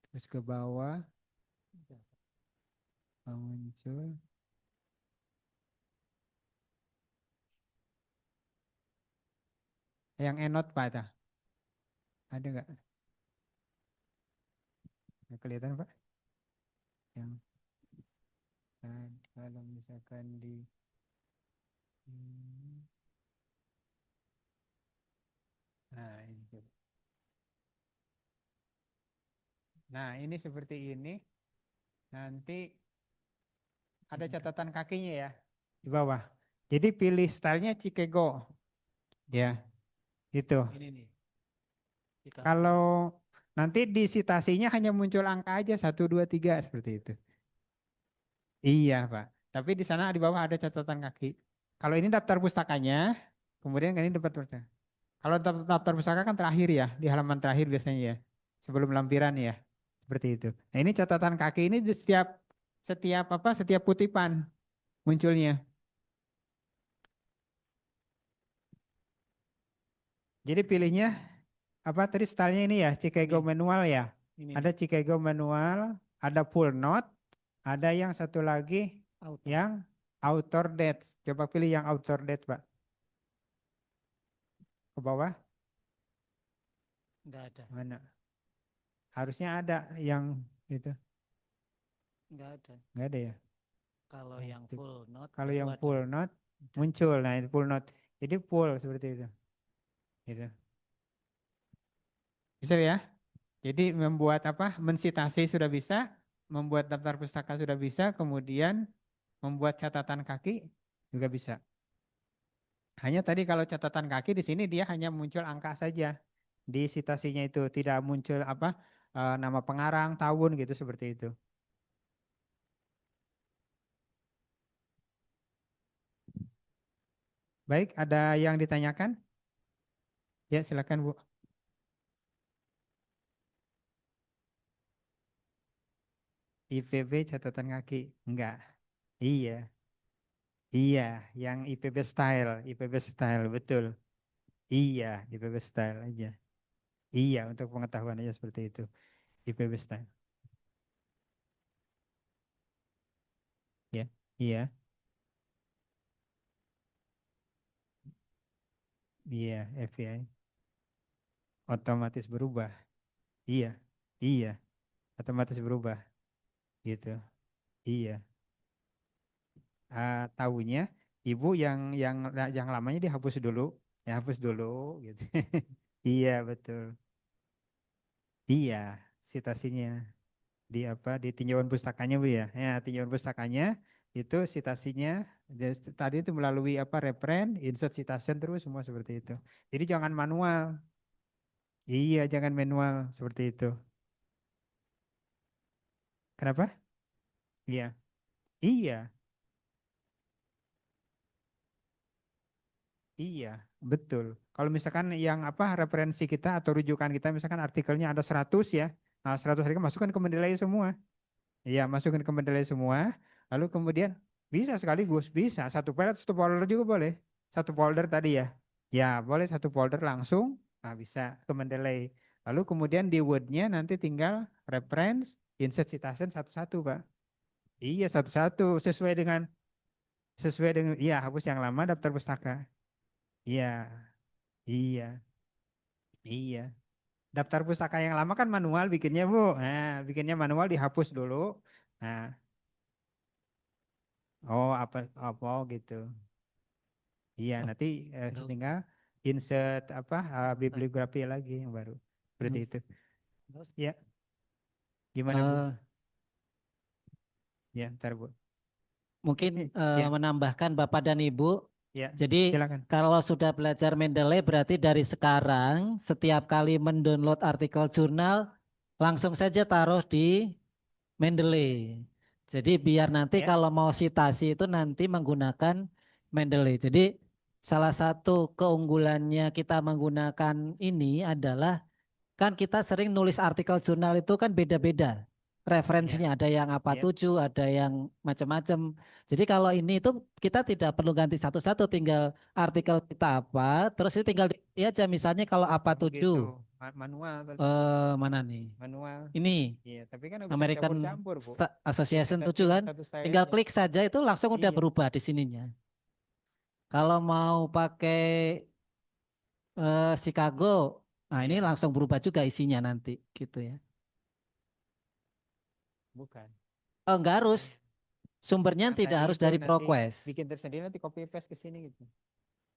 terus ke bawah muncul yang enot Pak dah. Ada nggak? Nggak kelihatan Pak? Yang kalau misalkan di hmm, nah ini coba. Nah ini seperti ini. Nanti ada catatan kakinya ya di bawah. Jadi pilih stylenya Chicago. Ya, itu. ini nih di kaki. Kalau nanti di citasinya hanya muncul angka aja 1, 2, 3 seperti itu. Iya, Pak. Tapi di sana di bawah ada catatan kaki. Kalau ini daftar pustakanya, kemudian ini dapat pustaka. Kalau daftar pustaka kan terakhir ya, di halaman terakhir biasanya ya, sebelum lampiran ya, seperti itu. Nah ini catatan kaki ini di setiap setiap apa, setiap kutipan munculnya. Jadi pilihnya apa tadi stylenya ini ya, Chicago Ini, manual ya. ini Ada nih, Chicago manual, ada full note, ada yang satu lagi auto. yang author date. Coba pilih yang author date, Pak. Ke bawah. Enggak ada, Mana? Harusnya ada yang itu. enggak ada. Nggak ada ya. Kalau Nah, yang itu. full note Kalau baru yang ada. full note Udah. muncul. Nah, itu full note. Jadi full seperti itu. Gitu. Bisa ya? Jadi membuat apa? Mensitasi sudah bisa, membuat daftar pustaka sudah bisa, kemudian membuat catatan kaki juga bisa. Hanya tadi kalau catatan kaki di sini dia hanya muncul angka saja di citasinya itu, tidak muncul apa nama pengarang, tahun gitu seperti itu. Baik, ada yang ditanyakan? Ya, silakan Bu. IPB catatan kaki. Enggak. Iya. Iya, yang IPB style, IPB style betul. Iya, IPB style aja. Iya, untuk pengetahuan aja seperti itu. IPB style. Ya. Iya. Iya, FBI. Otomatis berubah. Iya. Iya, otomatis berubah gitu. Iya. Tahunya ibu yang lamanya dihapus dulu, ya hapus dulu gitu. Iya, betul. Iya, citasinya di apa di tinjauan pustakanya Bu ya. Ya, tinjauan pustakanya itu citasinya tadi itu melalui apa referen, insert citation terus semua seperti itu. Jadi jangan manual. Iya, jangan manual seperti itu. Kenapa? Iya, iya, iya, betul. Kalau misalkan yang apa referensi kita atau rujukan kita misalkan artikelnya ada 100 ya. Nah, 100 artikel masukkan ke Mendeley semua. Iya, masukin ke Mendeley semua. Lalu kemudian bisa sekaligus, bisa satu file, satu folder juga boleh. Satu folder tadi ya. Ya, boleh satu folder langsung. Nah, bisa ke Mendeley. Lalu kemudian di Word-nya nanti tinggal reference, insert citation satu-satu, Pak. Iya, satu-satu sesuai dengan iya hapus yang lama daftar pustaka. Iya, iya, iya. Daftar pustaka yang lama kan manual bikinnya, Bu. Nah, bikinnya manual dihapus dulu. Nah, oh apa oh, gitu. Iya, Oh, nanti nggak- tinggal insert apa nggak- bibliografi lagi yang baru. Seperti nggak- itu. nggak- Ya, gimana Bu? Eh, Ya, ntar Bu. mungkin Ya, menambahkan Bapak dan Ibu. ya, Jadi silakan. kalau sudah belajar Mendeley berarti dari sekarang setiap kali mendownload artikel jurnal langsung saja taruh di Mendeley. Jadi biar nanti Ya, kalau mau sitasi itu nanti menggunakan Mendeley. Jadi salah satu keunggulannya kita menggunakan ini adalah kan kita sering nulis artikel jurnal itu kan beda-beda. ya, Referensinya ada yang apa ya. tujuh, ada yang macam-macam. Jadi kalau ini itu kita tidak perlu ganti satu-satu, tinggal artikel kita apa, terus ini tinggal di aja. Misalnya kalau apa Oh gitu. tujuh, Manual paling. mana nih? Manual. Ini Iya, tapi kan nggak bisa American dicampur-campur Bu. Association 7 Ini kan, satu style tinggal aja. klik saja itu langsung udah Iya. berubah di sininya. Kalau mau pakai Chicago, nah ini Iya, langsung berubah juga isinya nanti gitu ya. bukan. Oh, enggak harus. Yang Sumbernya yang tidak tadi harus itu dari nanti ProQuest. bikin tersendiri nanti copy paste ke sini gitu.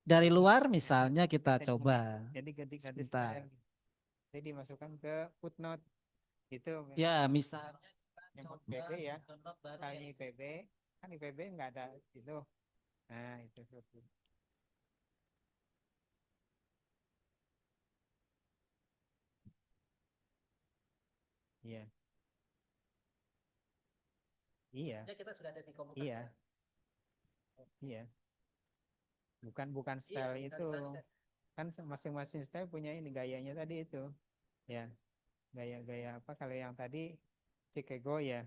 Dari luar Ya, misalnya kita coba. jadi ganti-ganti Sebentar. style. Jadi dimasukkan ke footnote itu Ya, misalnya kita yang coba IPB ya. download baru ya. Misalnya IPB, kan IPB nggak ada itu. Nah, itu seperti itu. Iya, iya, Ya, kita sudah ada di komputer iya, kan? iya. Bukan bukan Iya, style tinggal itu. dibalik. Kan masing-masing style punya ini gayanya tadi itu. Ya, gaya-gaya apa kalau yang tadi Chicago ya.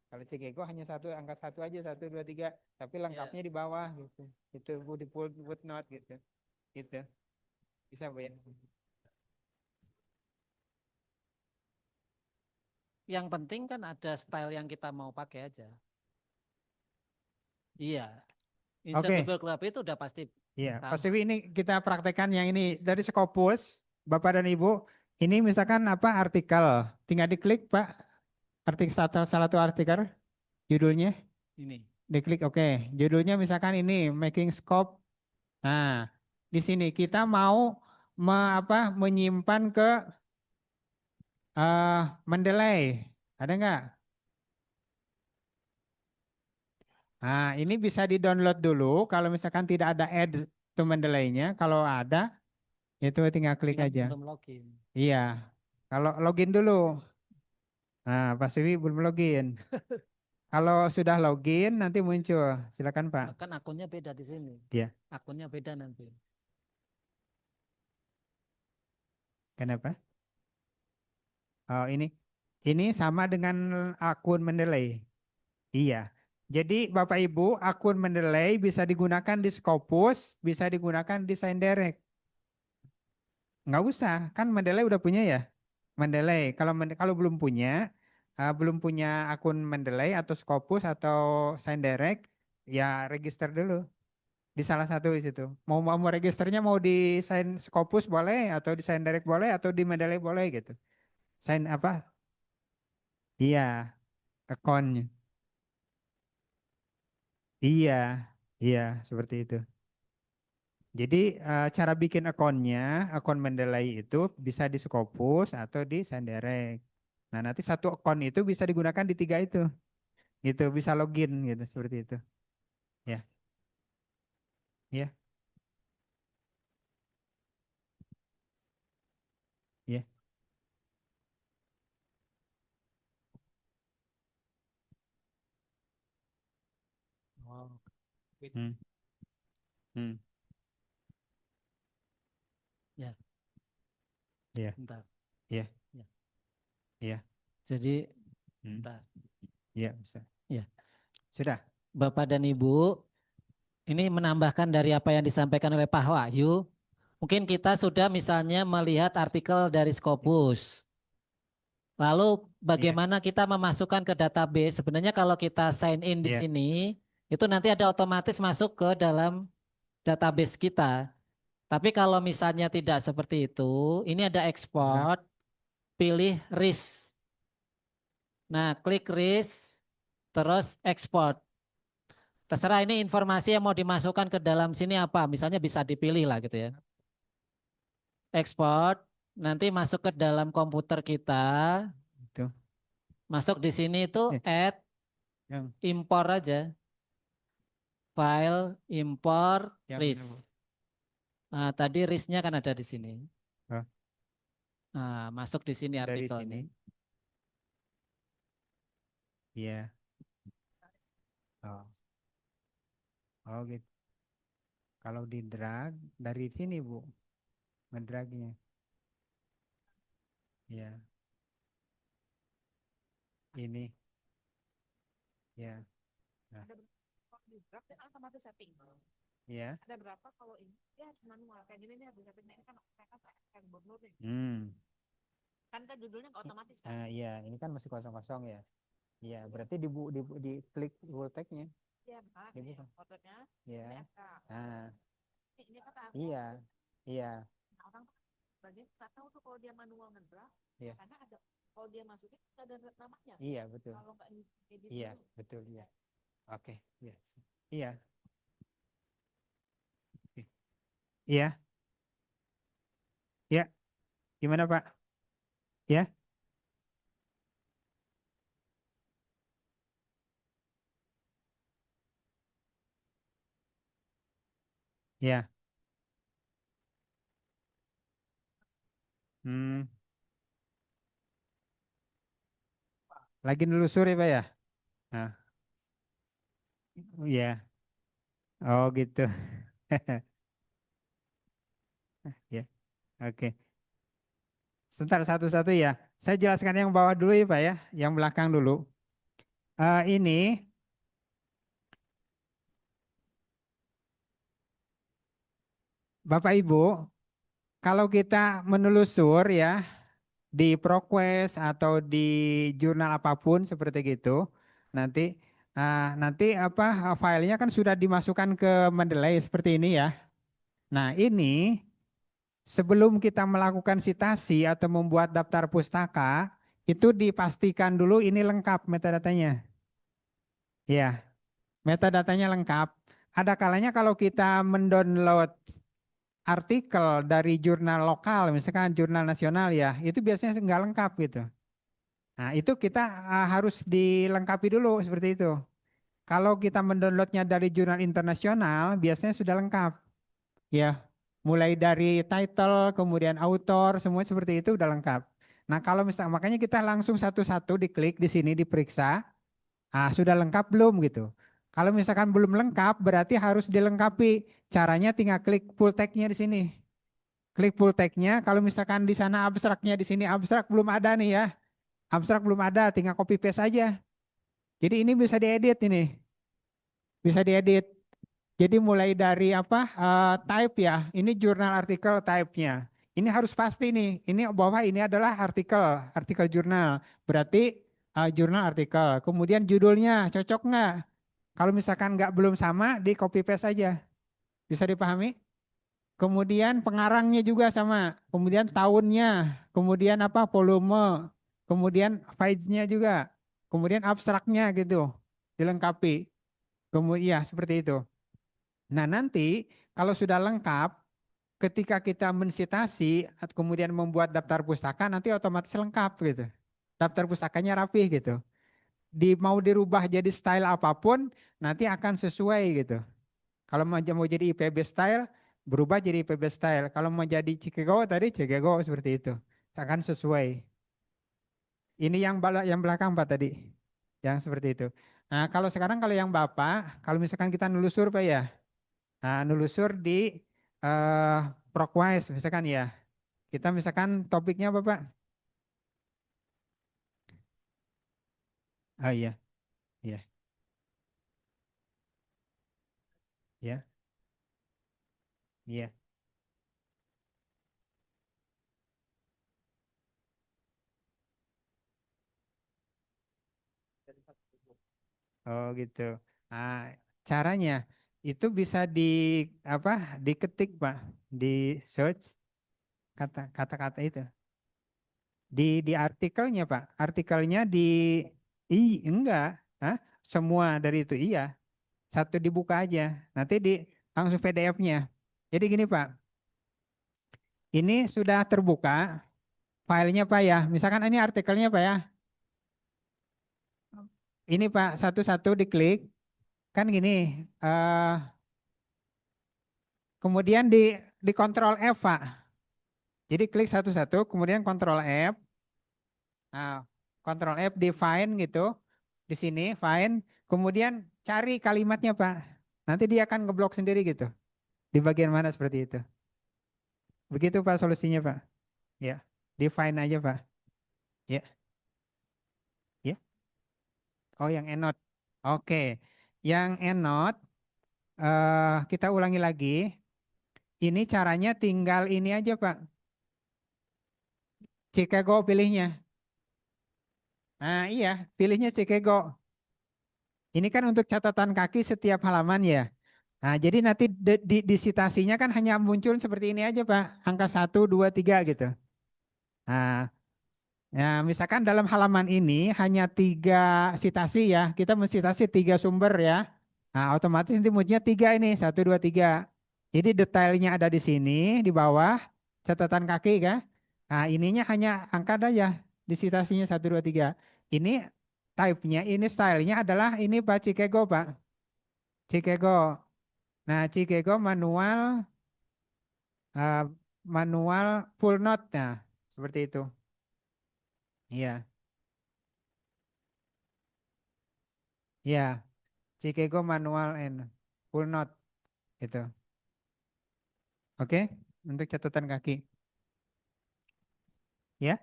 Kalau Chicago hanya satu angka satu aja satu dua tiga, tapi Ya. lengkapnya di bawah gitu. Itu di footnote gitu. Gitu. Bisa Bu ya? Yang penting kan ada style yang kita mau pakai aja. Iya. Insert Oke, bibliografi itu udah pasti iya. Pak sama. Siwi ini kita praktekkan yang ini dari Scopus, Bapak dan Ibu. Ini misalkan apa artikel, tinggal diklik Pak, artikel salah satu artikel, judulnya, Ini. diklik oke. Judulnya misalkan ini Making Scope. Nah, di sini kita mau menyimpan ke Mendeley. Ada nggak? Nah, ini bisa di-download dulu. Kalau misalkan tidak ada add to Mendeley-nya, kalau ada, itu tinggal Tapi klik kan aja. belum login. Iya. Kalau login dulu. Nah, Pak Siwi belum login. Kalau sudah login, nanti muncul. Silakan, Pak. Kan akunnya beda di sini. Iya. Akunnya beda nanti. Kenapa? Oh, ini sama dengan akun Mendeley. Iya. Jadi Bapak Ibu, akun Mendeley bisa digunakan di Scopus, bisa digunakan di SignDirect. Nggak usah, kan Mendeley udah punya ya. Mendeley. Kalau belum punya akun Mendeley atau Scopus atau SignDirect, ya register dulu di salah satu di situ. Mau registernya mau di Sign Scopus boleh, atau di SignDirect boleh, atau di Mendeley boleh gitu. Sign apa? Iya, akunnya. Iya, iya seperti itu. Jadi cara bikin akun Mendeley itu bisa di Scopus atau di SignDirect. Nah, nanti satu akun itu bisa digunakan di tiga itu. Gitu, bisa login gitu, seperti itu. Ya, ya, ya. Hmm. Hmm. Ya, Iya, bentar. iya, Ya. iya. Jadi, Hmm. bentar. Iya, bisa. Ya, Sudah. Bapak dan Ibu, ini menambahkan dari apa yang disampaikan oleh Pak Wahyu. Mungkin kita sudah misalnya melihat artikel dari Scopus. Lalu Iya, bagaimana kita memasukkan ke database? Sebenarnya kalau kita sign in di iya. sini, itu nanti ada otomatis masuk ke dalam database kita. Tapi kalau misalnya tidak seperti itu, ini ada Nah, export, pilih RIS. Nah, klik RIS, terus export. Terserah ini informasi yang mau dimasukkan ke dalam sini apa. Misalnya bisa dipilih lah gitu ya. Export, nanti masuk ke dalam komputer kita. itu. Masuk di sini itu Eh, add, yang import aja. File, import, yang mana, RIS. Bu? Nah, tadi RIS-nya kan ada di sini. Oh, Nah, masuk di sini dari artikelnya. sini. Iya. Oh, oh gitu. Kalau di drag dari sini, Bu, ngedragnya. Iya, ini. Ya. Nah, Ada berapa di draft dan otomatis setting. iya. Ada berapa kalau ini dia harus manual kayak gini nih harus setting. Nah, ini kan mereka kayak gubernur nih. Hmm. Kan judulnya nggak otomatis kan? Iya, ini kan masih kosong-kosong ya. Iya, berarti di klik full tag-nya. Iya, benar. Dibuka. Fotonya Iya. BSK. Nah, Ini kata aku. iya. Iya. Nah, orang tuh bagian nggak tahu tuh kalau dia manual ngedraft. Iya. Karena ada kalau dia masukin nggak ada namanya. Iya, betul. Kalau nggak edit Iya, dulu. betul ya. Oke, iya. Iya. Oke. Iya, iya. Gimana, Pak? Ya? Iya. Hmm, lagi nelusuri, Pak ya? Nah, iya. Oh, gitu. Ya, oke. Sebentar satu-satu ya. Saya jelaskan yang bawah dulu ya, Pak ya, yang belakang dulu. Ini Bapak Ibu, kalau kita menelusur ya di ProQuest atau di jurnal apapun seperti gitu, nanti nanti apa filenya kan sudah dimasukkan ke Mendeley seperti ini ya. Nah, ini sebelum kita melakukan sitasi atau membuat daftar pustaka, itu dipastikan dulu ini lengkap metadatanya. Ya, metadatanya lengkap. Ada kalanya kalau kita mendownload artikel dari jurnal lokal, misalkan jurnal nasional ya, itu biasanya nggak lengkap gitu. Nah, itu kita harus dilengkapi dulu seperti itu. Kalau kita mendownloadnya dari jurnal internasional, biasanya sudah lengkap. Ya, mulai dari title, kemudian author, semua seperti itu udah lengkap. Nah, kalau misalnya makanya kita langsung satu-satu diklik di sini diperiksa, sudah lengkap belum gitu. Kalau misalkan belum lengkap, berarti harus dilengkapi. Caranya tinggal klik full tag-nya di sini. Klik full tag-nya. Kalau misalkan di sana abstraknya di sini abstrak belum ada nih ya. Abstrak belum ada, tinggal copy paste aja. Jadi ini bisa diedit ini. Bisa diedit. Jadi mulai dari apa type ya, ini jurnal artikel type-nya. Ini harus pasti nih, ini bahwa ini adalah artikel, artikel jurnal. Berarti jurnal artikel. Kemudian judulnya cocok nggak? Kalau misalkan nggak belum sama, di copy paste aja. Bisa dipahami? Kemudian pengarangnya juga sama. Kemudian tahunnya, kemudian apa volume, kemudian page-nya juga, kemudian abstraknya gitu, dilengkapi. Kemudian ya seperti itu. Nah, nanti kalau sudah lengkap, ketika kita mensitasi, kemudian membuat daftar pustaka, nanti otomatis lengkap gitu. Daftar pustakanya rapih gitu. Mau dirubah jadi style apapun, nanti akan sesuai gitu. Kalau mau jadi IPB style, berubah jadi IPB style. Kalau mau jadi Chicago tadi Chicago seperti itu. Akan sesuai. Ini yang belakang Pak tadi. Yang seperti itu. Nah, kalau sekarang kalau yang Bapak, kalau misalkan kita nelusur Pak ya, nah, nelusur di eh ProgWise misalkan ya. Kita misalkan topiknya apa Pak? Oh iya, iya, iya, iya. Oh gitu. Nah, caranya itu bisa di apa? Diketik Pak, di search kata-kata itu. Di artikelnya Pak, artikelnya enggak, Hah? Semua dari itu iya. Satu dibuka aja, nanti di langsung PDF-nya. Jadi gini Pak, ini sudah terbuka filenya Pak ya. Misalkan ini artikelnya Pak ya. Ini Pak satu-satu diklik, kan gini. eh Kemudian di Ctrl F Pak. Jadi klik satu-satu, kemudian Ctrl F. Nah, Ctrl F di find gitu, di sini find, kemudian cari kalimatnya Pak. Nanti dia akan ngeblok sendiri gitu. Di bagian mana seperti itu. Begitu Pak solusinya Pak. Ya, di find aja Pak. Ya, ya. Oh yang EndNote. Oke, yang EndNote kita ulangi lagi. Ini caranya tinggal ini aja Pak. Chicago pilihnya. Nah iya, pilihnya Chicago. Ini kan untuk catatan kaki setiap halaman ya. Nah, jadi nanti di citasinya kan hanya muncul seperti ini aja, Pak. Angka 1, 2, 3 gitu. Nah, ya, misalkan dalam halaman ini hanya 3 citasi ya. Kita mensitasi 3 sumber ya. Nah, otomatis nanti munculnya 3 ini. 1, 2, 3. Jadi detailnya ada di sini, di bawah. Catatan kaki kan. Nah, ininya hanya angka aja. Di citasinya 1, 2, 3. Ini type-nya, ini stylenya adalah ini Pak Chicago, Pak. Chicago. Nah, Chicago eh, manual full note. Nah, seperti itu. Iya, iya. Chicago manual and full note itu. Oke, untuk catatan kaki. Ya,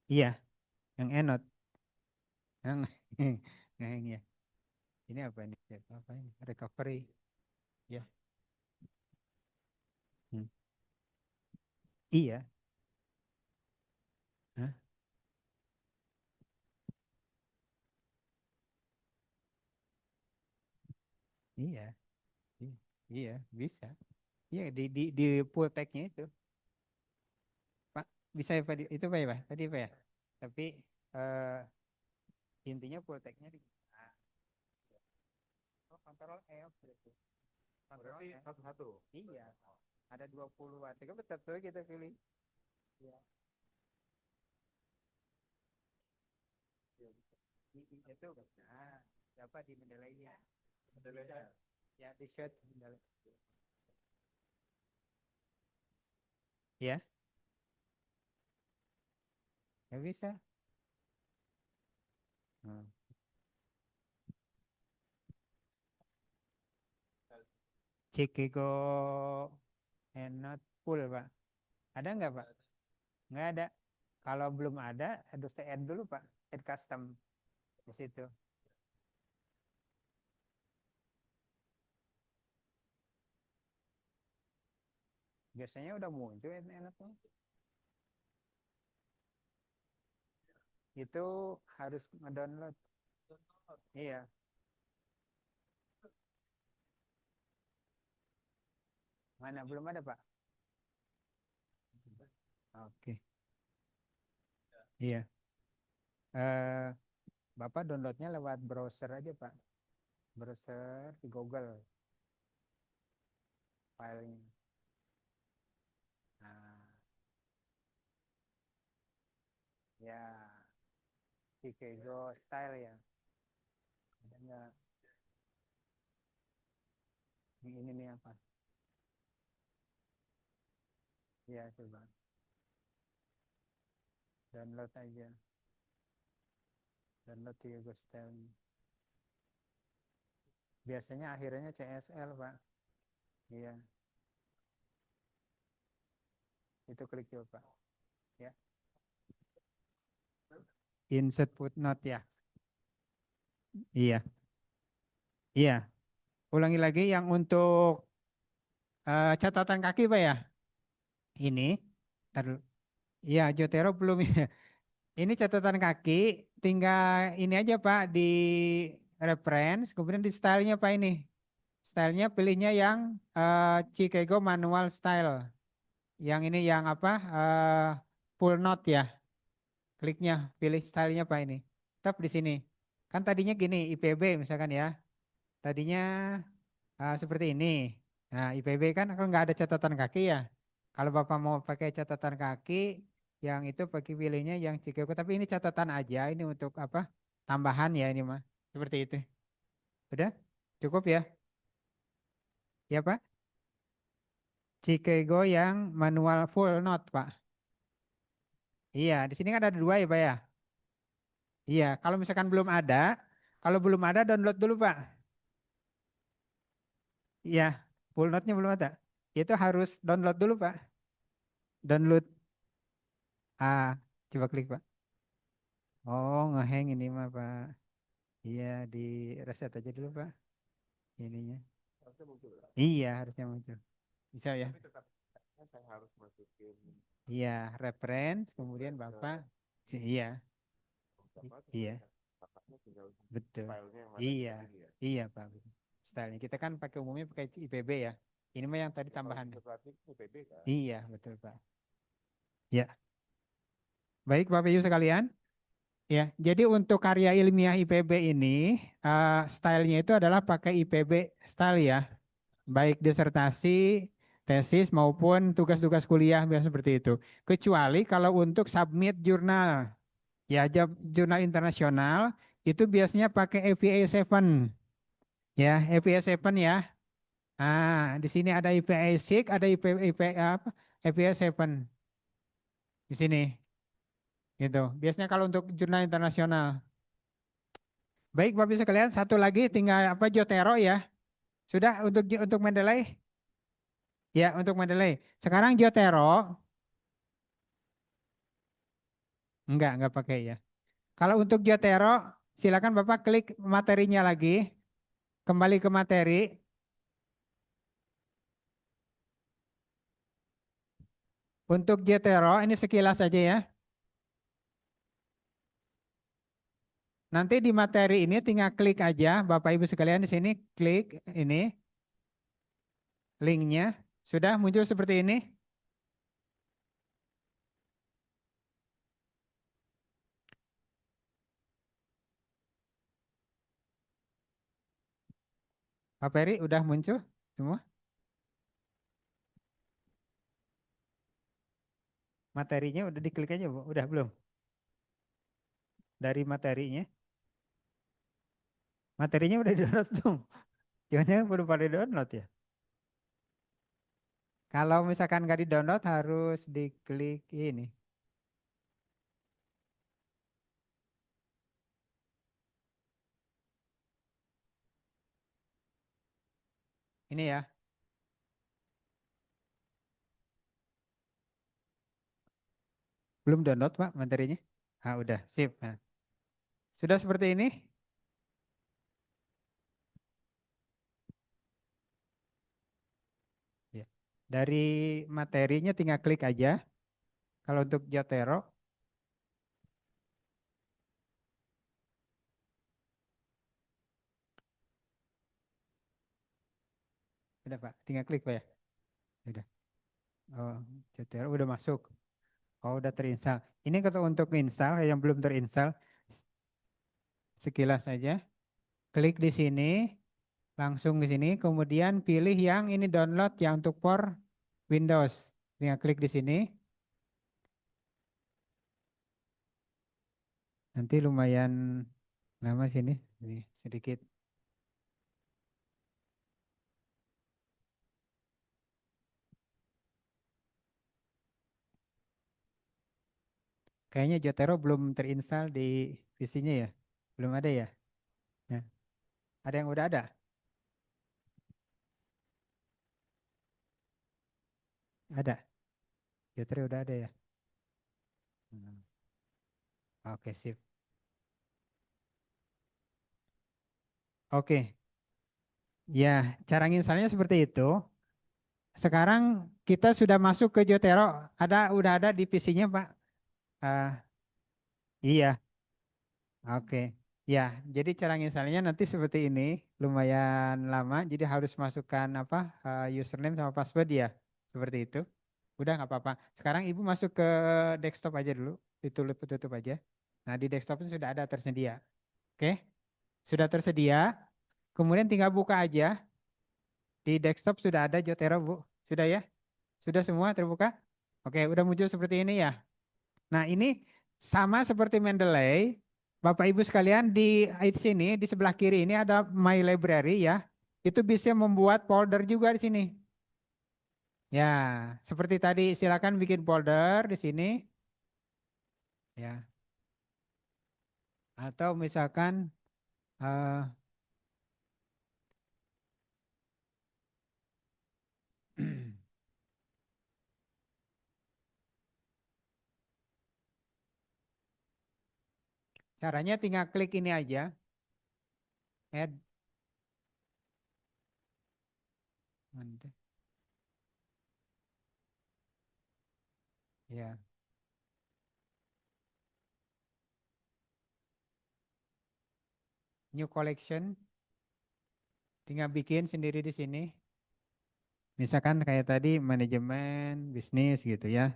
iya. Yang EndNote. Yang yang ya. Ini apa ini? Apa ini? Recovery. Ya. Hmm. Iya. Hah? Iya. Iya, iya, bisa. Iya, di full tag-nya itu. Pak, bisa ya Pak? Itu Pak ya Pak? Tadi Pak ya? Tapi eh, intinya full tag-nya di oh, kontrol F berarti. Kontrol F. Satu-satu. Iya. Ada 20 artikel betul kita pilih. Iya. Iya. Itu nah, siapa di mendelainya? Mendelainya. Ya, di shot mendelai. Ya, ya bisa. Hmm. Chicago and not full, Pak. Ada nggak, Pak? Nggak ada. Kalau belum ada, harus saya add dulu, Pak. Add custom di situ. Biasanya udah muncul enaknya. Itu harus ngedownload. Iya. Mana belum ada, Pak? Oke. Iya. Eh, Bapak downloadnya lewat browser aja, Pak. Browser di Google filenya. Nah, ya, Chicago style ya. Ada nggak? Ini nih apa? Ya, coba. Download aja. Download Chicago style. Biasanya akhirnya CSL, Pak. Iya, itu klik coba, Pak. Ya. Insert footnote ya. Iya, iya. Ulangi lagi yang untuk catatan kaki, Pak ya. Ini, ntar dulu. Iya, Jotero belum ya. Ini catatan kaki, tinggal ini aja Pak di reference, kemudian di stylenya Pak ini. Stylenya pilihnya yang Chicago manual style. Yang ini yang apa? Full note ya. Kliknya, pilih stylenya Pak ini. Tap di sini. Kan tadinya gini, IPB misalkan ya. Tadinya seperti ini. Nah, IPB kan kalau nggak ada catatan kaki ya. Kalau Bapak mau pakai catatan kaki, yang itu pakai pilihnya yang Cikeko. Tapi ini catatan aja, ini untuk apa? Tambahan ya ini mah. Seperti itu. Udah? Cukup ya? Ya Pak? Cikego yang manual full note Pak. Iya, di sini kan ada dua ya Pak ya? Iya, kalau misalkan belum ada, kalau belum ada download dulu Pak. Iya, full note-nya belum ada. Itu harus download dulu Pak. Download. Coba klik Pak. Oh, ngeheng ini mah Pak. Iya, di reset aja dulu Pak. Ininya. Iya, harusnya muncul. Bisa ya? Iya, reference, kemudian Bapak. Iya, iya, betul. Iya, iya Pak. Stylenya. Kita kan pakai umumnya pakai IPB ya. Ini mah yang tadi tambahan. Iya, betul Pak. Ya, baik Bapak Ibu sekalian. Ya, jadi untuk karya ilmiah IPB ini, stylenya itu adalah pakai IPB style ya. Baik disertasi, tesis maupun tugas-tugas kuliah biasa seperti itu. Kecuali kalau untuk submit jurnal, ya jurnal internasional itu biasanya pakai APA 7, ya APA 7 ya. Di sini ada IPA 6, ada IP apa? APA 7 di sini, gitu. Biasanya kalau untuk jurnal internasional. Baik, Bapak Ibu sekalian, satu lagi tinggal apa Jotero ya. Sudah untuk Mendeley? Ya, untuk Mendeley. Sekarang Jotero enggak pakai ya. Kalau untuk Jotero, silakan Bapak klik materinya lagi, kembali ke materi. Untuk Jotero ini sekilas saja ya. Nanti di materi ini tinggal klik aja, Bapak Ibu sekalian di sini klik ini linknya. Sudah muncul seperti ini. Pak Peri udah muncul semua? Materinya udah diklik aja, Bu. Udah belum? Dari materinya. Materinya udah di-download tuh. Jangan belum pada download ya. Kalau misalkan nggak di-download harus diklik ini. Ini ya. Belum download Pak materinya? Udah, sip. Nah, sudah seperti ini? Ya. Dari materinya tinggal klik aja. Kalau untuk Jotero, udah Pak, tinggal klik Pak ya. Udah. Oh, Jotero udah masuk. Oh, udah terinstall. Ini kalau untuk install yang belum terinstall, sekilas saja. Klik di sini, langsung di sini, kemudian pilih yang ini download yang untuk for Windows. Tinggal klik di sini. Nanti lumayan lama sini, nih, sedikit. Kayaknya Jotero belum terinstall di PC-nya ya. Belum ada ya. Nah, ada yang udah ada? Ada. Jotero udah ada ya. Hmm. Oke, sip. Oke. Ya, cara nginstalnya seperti itu. Sekarang kita sudah masuk ke Jotero. Udah ada di PC-nya, Pak. Ah, iya. Oke. Ya, jadi cara nginstalnya nanti seperti ini, lumayan lama. Jadi harus masukkan apa username sama password ya, seperti itu. Udah nggak apa-apa. Sekarang Ibu masuk ke desktop aja dulu, tutup aja. Nah di desktop itu sudah ada tersedia. Oke, sudah tersedia. Kemudian tinggal buka aja. Di desktop sudah ada Jotero Bu. Sudah ya? Sudah semua terbuka? Oke, udah muncul seperti ini ya. Nah, ini sama seperti Mendeley. Bapak Ibu sekalian di sini di sebelah kiri ini ada My Library ya. Itu bisa membuat folder juga di sini. Ya, seperti tadi silakan bikin folder di sini ya. Atau misalkan eh, caranya tinggal klik ini aja, add ya, new collection, tinggal bikin sendiri di sini. Misalkan kayak tadi manajemen bisnis gitu ya.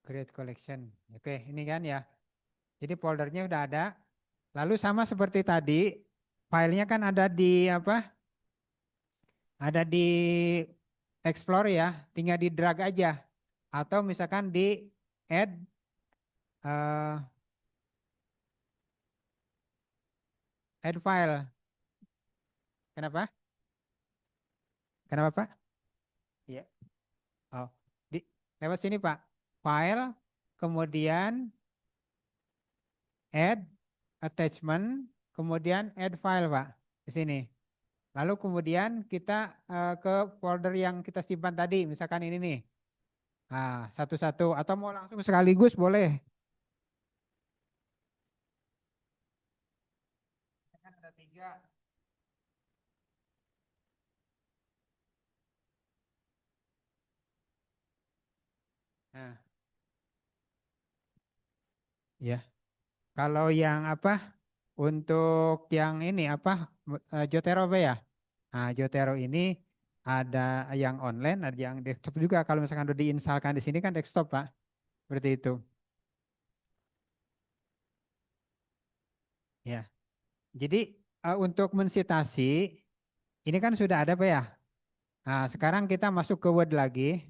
Create collection. Oke, ini kan ya. Jadi foldernya udah ada. Lalu sama seperti tadi, filenya kan ada di apa? Ada di Explore ya, tinggal di drag aja. Atau misalkan di add eh, add file. Kenapa? Kenapa Pak? Iya. Oh, di lewat sini Pak. File, kemudian add attachment, kemudian add file Pak. Di sini. Lalu kemudian kita ke folder yang kita simpan tadi, misalkan ini nih. Nah, satu-satu atau mau langsung sekaligus boleh. Kan ada tiga. Nah, ya. Kalau yang apa? Untuk yang ini apa? Jotero apa ya? Nah, Jotero ini ada yang online, ada yang desktop juga. Kalau misalkan udah diinstalkan di sini kan desktop, Pak. Seperti itu. Ya. Jadi untuk mensitasi ini kan sudah ada, Pak ya? Nah, sekarang kita masuk ke Word lagi.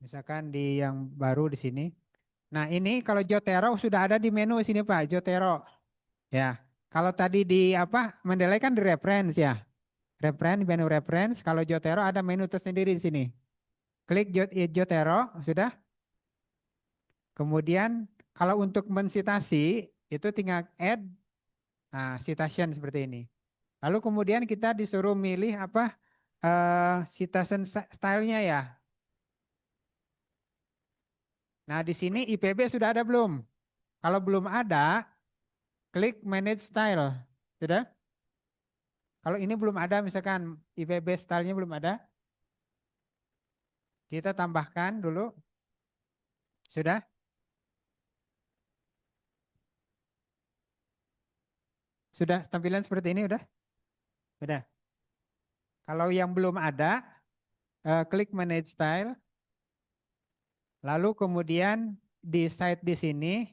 Misalkan di yang baru di sini. Nah, ini kalau Jotero sudah ada di menu sini, Pak, Jotero. Ya. Kalau tadi di apa? Mendeley kan di reference ya. Reference, menu reference. Kalau Jotero ada menu tersendiri di sini. Klik Jotero, sudah. Kemudian kalau untuk mensitasi itu tinggal add citation seperti ini. Lalu kemudian kita disuruh milih apa citation stylenya ya. Nah, di sini IPB sudah ada belum? Kalau belum ada, klik manage style. Sudah? Kalau ini belum ada misalkan IPB stylenya belum ada, kita tambahkan dulu. Sudah? Sudah tampilan seperti ini udah? Udah. Kalau yang belum ada, klik manage style. Lalu kemudian di site di sini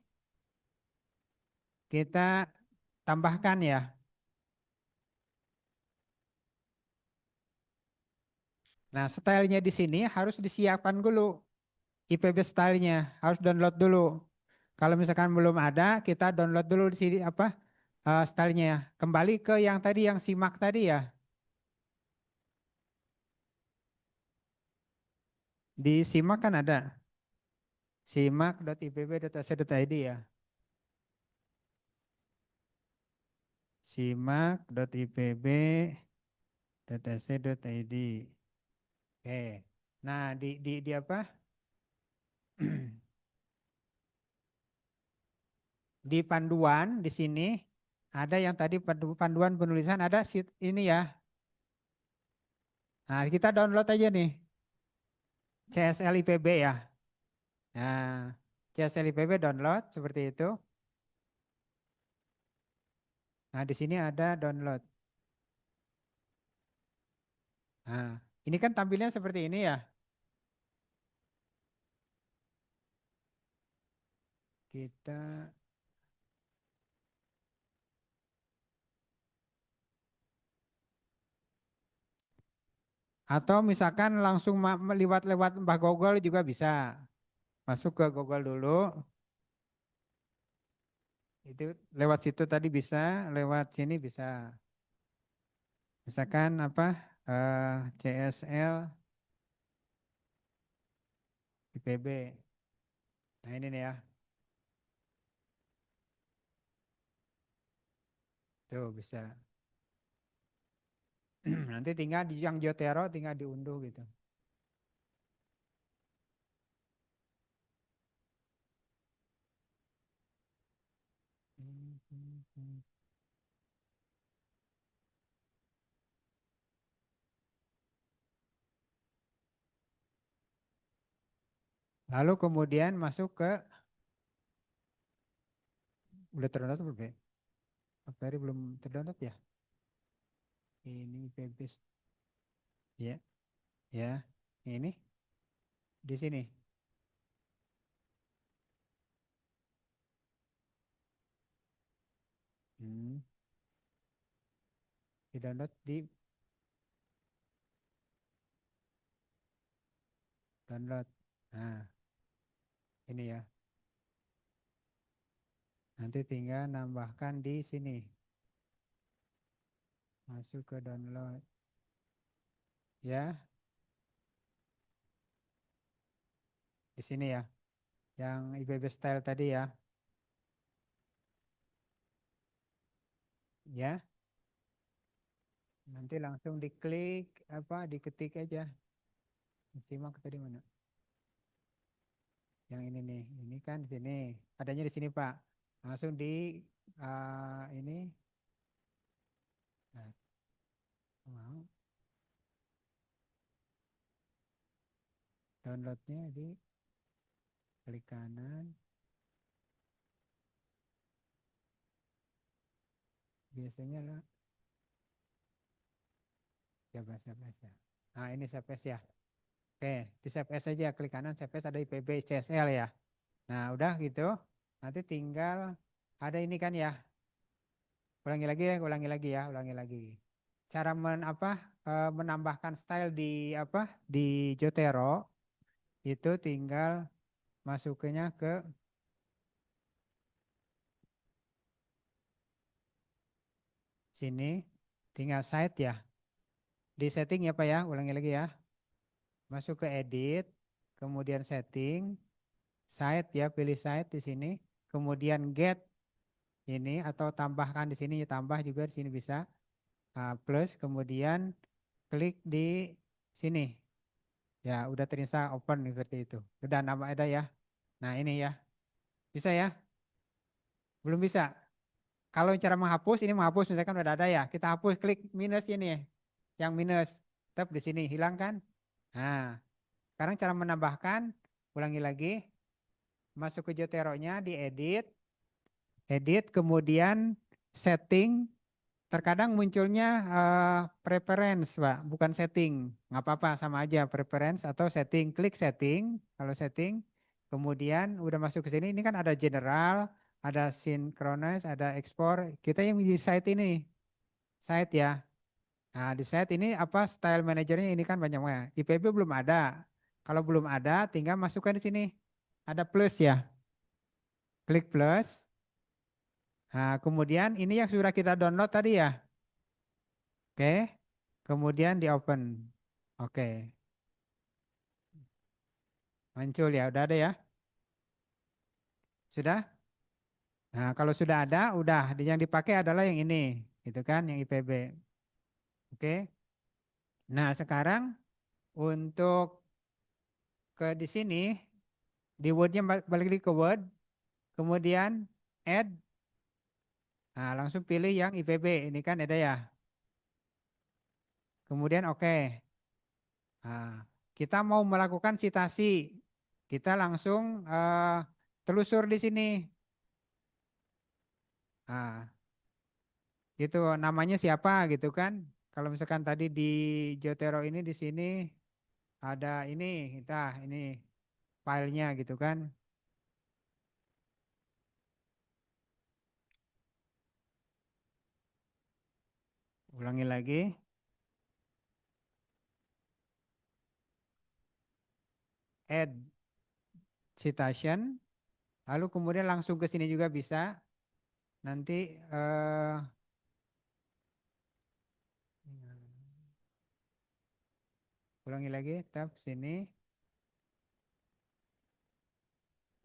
kita tambahkan ya. Nah, stylenya di sini harus disiapkan dulu. IPB stylenya harus download dulu. Kalau misalkan belum ada, kita download dulu di sini apa stylenya. Kembali ke yang tadi yang simak tadi ya. Di simak kan ada simak.ipb.ac.id ya. simak.ipb.ac.id. Oke. Nah, di apa? Di panduan di sini ada yang tadi panduan penulisan ada ini ya. Nah, kita download aja nih. CSL IPB ya. Nah, CSL IPB download seperti itu. Nah, di sini ada download. Nah, ini kan tampilnya seperti ini ya. Kita atau misalkan langsung lewat Mbah Google juga bisa. Masuk ke Google dulu. Itu lewat situ tadi bisa, lewat sini bisa. Misalkan apa? CSL IPB. Nah, ini nih ya. Tuh bisa. Nanti tinggal di yang Jotero tinggal diunduh gitu. Lalu kemudian masuk ke udah terdownload belum ya? Apa belum terdownload ya? Ini IPB ya, ya. Ini di sini. Hmm. Di download di download. Nah, ini ya. Nanti tinggal nambahkan di sini. Masuk ke download. Ya, di sini ya. Yang IPB style tadi ya. Ya, nanti langsung diklik apa diketik aja. Simak tadi mana? Yang ini nih. Ini kan di sini. Adanya di sini, Pak. Langsung di ini. Nah, mau downloadnya di klik kanan. Biasanya lah ya bahasa. Nah, ini save as ya. Oke, di save as aja klik kanan save as ada IPB CSL ya. Nah, udah gitu. Nanti tinggal ada ini kan ya. Ulangi lagi ya, ulangi lagi ya, ulangi lagi. Cara menambahkan style di apa? Di Jotero itu tinggal masuknya ke sini. Tinggal site ya. Di setting ya Pak ya, ulangi lagi ya. Masuk ke edit, kemudian setting, site ya, pilih site di sini, kemudian get ini atau tambahkan di sini, tambah juga di sini bisa. Plus kemudian klik di sini. Ya, udah terinstall open seperti itu. Udah nama ada ya. Nah, ini ya. Bisa ya? Belum bisa. Kalau cara menghapus ini menghapus misalkan udah ada ya. Kita hapus klik minus ini. Yang minus. Tap di sini hilangkan. Nah, sekarang cara menambahkan ulangi lagi. Masuk ke Jotero-nya, diedit, edit, kemudian setting. Terkadang munculnya preference, Pak, bukan setting. Nggak apa-apa, sama aja preference atau setting. Klik setting, kalau setting. Kemudian udah masuk ke sini, ini kan ada general, ada synchronize, ada export. Kita yang di site ini, site ya. Nah di site ini apa style manajernya ini kan banyak banget. IPB belum ada. Kalau belum ada, tinggal masukkan di sini. Ada plus ya. Klik plus. Nah, kemudian ini yang sudah kita download tadi ya. Oke. Kemudian di open. Oke. Muncul ya, udah ada ya? Sudah? Nah, kalau sudah ada, udah. Yang dipakai adalah yang ini, gitu kan, yang IPB. Oke. Nah, sekarang untuk ke di sini, di Word-nya balik lagi ke Word, kemudian add, nah langsung pilih yang IPB, ini kan ada ya. Kemudian oke. Nah, kita mau melakukan citasi, kita langsung telusur di sini. Nah, gitu namanya siapa gitu kan. Kalau misalkan tadi di Jotero ini di sini ada ini, kita ini filenya gitu kan. Ulangi lagi. Add citation. Lalu kemudian langsung ke sini juga bisa. Nanti ulangi lagi tab sini.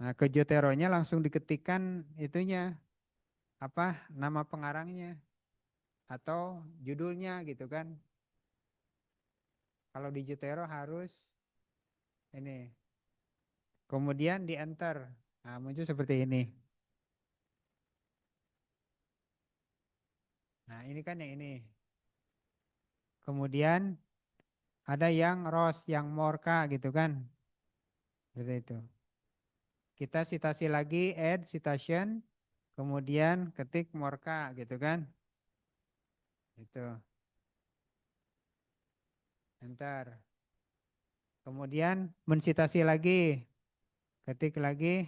Nah, ke Joteronya langsung diketikkan itunya apa nama pengarangnya atau judulnya gitu kan. Kalau di Jotero harus ini. Kemudian di enter. Nah, muncul seperti ini. Nah, ini kan yang ini. Kemudian ada yang Rose, yang Morka gitu kan. Seperti itu. Kita citasi lagi, add citation, kemudian ketik Morka gitu kan. Itu. Enter. Kemudian mensitasi lagi, ketik lagi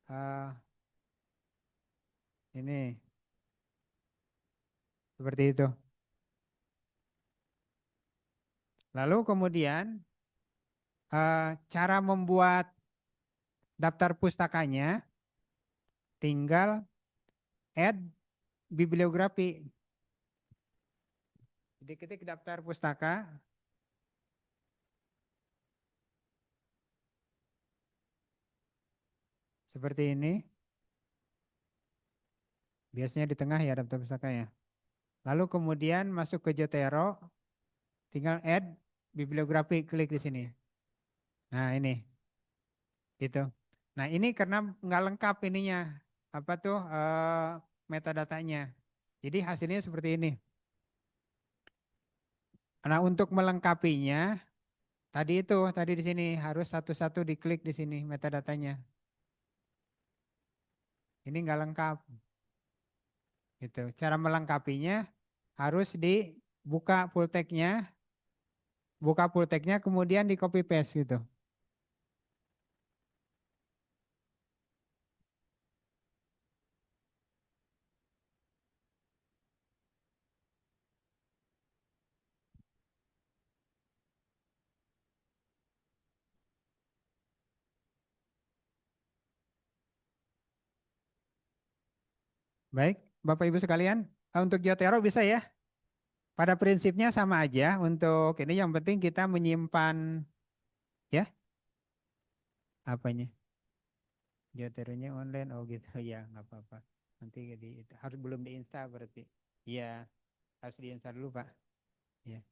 eh, ini seperti itu. Lalu kemudian cara membuat daftar pustakanya tinggal add bibliografi. Jadi ketik daftar pustaka seperti ini. Biasanya di tengah ya daftar pustakanya. Lalu kemudian masuk ke Jotero, tinggal add bibliografi, klik di sini. Nah ini, gitu. Nah ini karena nggak lengkap ininya, apa tuh metadatanya. Jadi hasilnya seperti ini. Nah untuk melengkapinya, tadi di sini harus satu-satu diklik di sini metadatanya. Ini nggak lengkap, gitu. Cara melengkapinya harus dibuka full text-nya, buka full text-nya, kemudian di copy paste gitu. Baik, Bapak Ibu sekalian, untuk Jotero bisa ya. Pada prinsipnya sama aja untuk ini yang penting kita menyimpan ya apanya. Joteronya online oh gitu ya nggak apa-apa. Nanti harus belum diinstal berarti. Iya, harus diinstal dulu, Pak. Ya.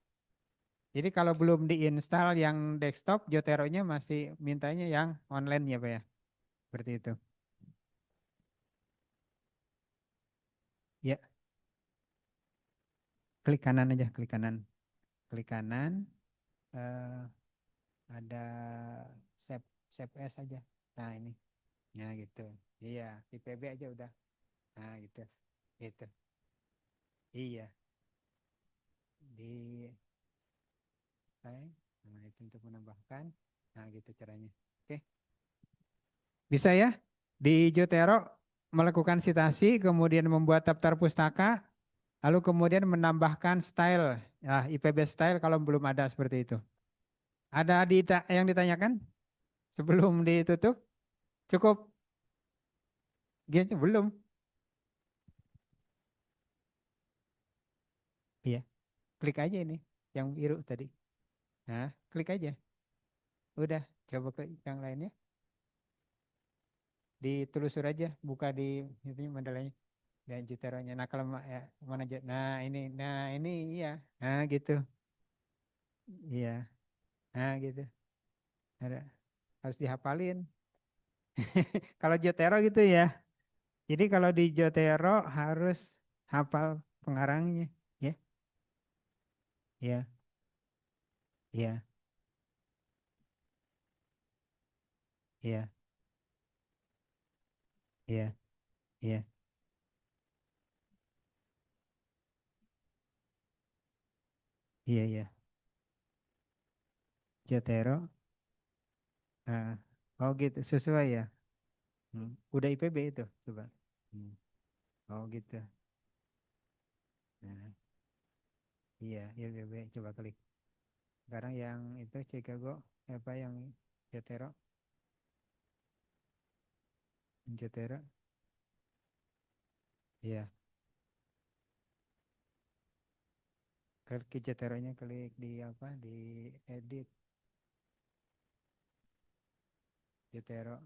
Jadi kalau belum diinstal yang desktop Joteronya masih mintanya yang online ya, Pak ya. Seperti itu. Ya, klik kanan aja, klik kanan. Klik kanan eh, ada save save as aja. Nah, ini. Nah, gitu. Iya, IPB aja udah. Nah, gitu. Gitu. Iya, di saya. Nah, itu untuk menambahkan. Nah, gitu caranya. Oke. Bisa ya? Di Jotero melakukan citasi, kemudian membuat daftar pustaka, lalu kemudian menambahkan style. Ya, IPB style kalau belum ada seperti itu. Ada yang ditanyakan sebelum ditutup? Cukup? Gitu, belum? Iya. Klik aja ini yang biru tadi. Nah, klik aja. Udah, coba ke yang lainnya. Ditelusur aja, buka di itu modelnya dan juteronya. Nah kalau ya, mana aja. Nah ini iya. Nah gitu. Iya. Nah gitu. Ada harus dihafalin. Kalau Jotero gitu ya. Jadi kalau di Jotero harus hafal pengarangnya, ya. Iya, iya, iya, iya, iya, iya, iya. Jotero. Ah. Oh gitu, sesuai ya. Udah IPB itu, coba. Hmm. Oh gitu. Nah, iya, IPB coba klik. Sekarang yang itu Chicago apa yang Jotero, Jotero, iya. Klik ke Joteronya, klik di apa di edit Jotero.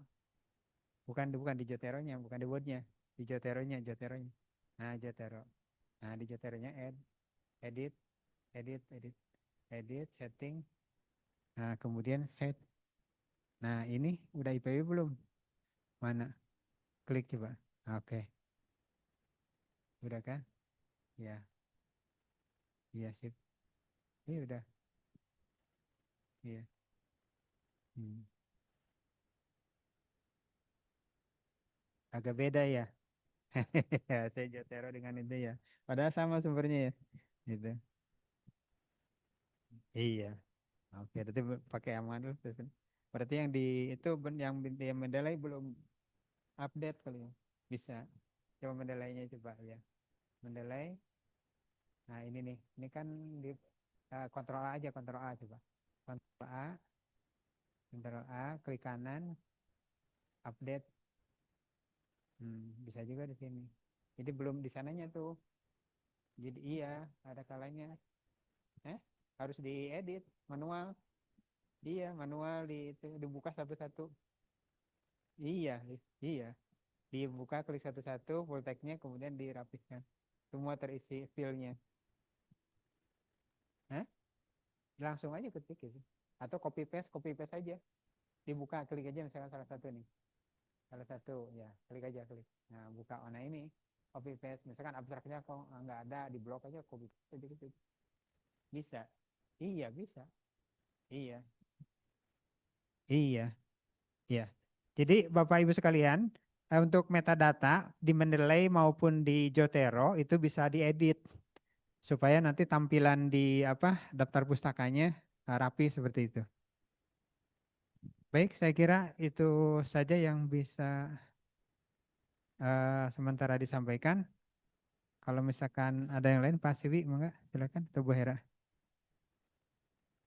Bukan di Joteronya, bukan di Wordnya, di Joteronya, Joteronya. Nah Jotero. Nah di Joteronya edit, edit, edit, edit, setting. Nah kemudian set. Nah ini udah IPW belum? Mana? Klik coba. Oke, udah kan? Ya, iya sip. Ini udah, iya. Hmm. Agak beda ya. Saya Jotero dengan itu ya. Padahal sama sumbernya ya. Gitu. Iya. Oke, berarti pakai yang mana terus kan? Berarti yang di itu yang Mendeley belum update kali ya. Bisa. Coba Mendeleynya coba ya. Mendeley. Nah, ini nih. Ini kan di kontrol A aja, kontrol A coba. Kontrol A, kontrol A, klik kanan, update. Bisa juga di sini. Jadi belum di sananya tuh. Jadi iya, ada kalanya. Eh, harus diedit manual. Iya, manual itu dibuka satu-satu. Iya, iya. Dibuka klik satu-satu full text-nya kemudian dirapihkan. Semua terisi file-nya. Hah? Langsung aja ketik gitu. Atau copy paste aja. Dibuka klik aja misalnya salah satu nih. Salah satu ya, klik aja klik. Nah, buka mana ini? Copy paste. Misalkan abstraknya kok nggak ada, di blok aja copy paste aja gitu. Bisa. Iya, bisa. Iya. Iya. Iya. Jadi Bapak Ibu sekalian, untuk metadata di Mendeley maupun di Jotero itu bisa diedit supaya nanti tampilan di apa daftar pustakanya rapi seperti itu. Baik, saya kira itu saja yang bisa sementara disampaikan. Kalau misalkan ada yang lain, Pak Siwi, mangga silakan, atau Bu Hera.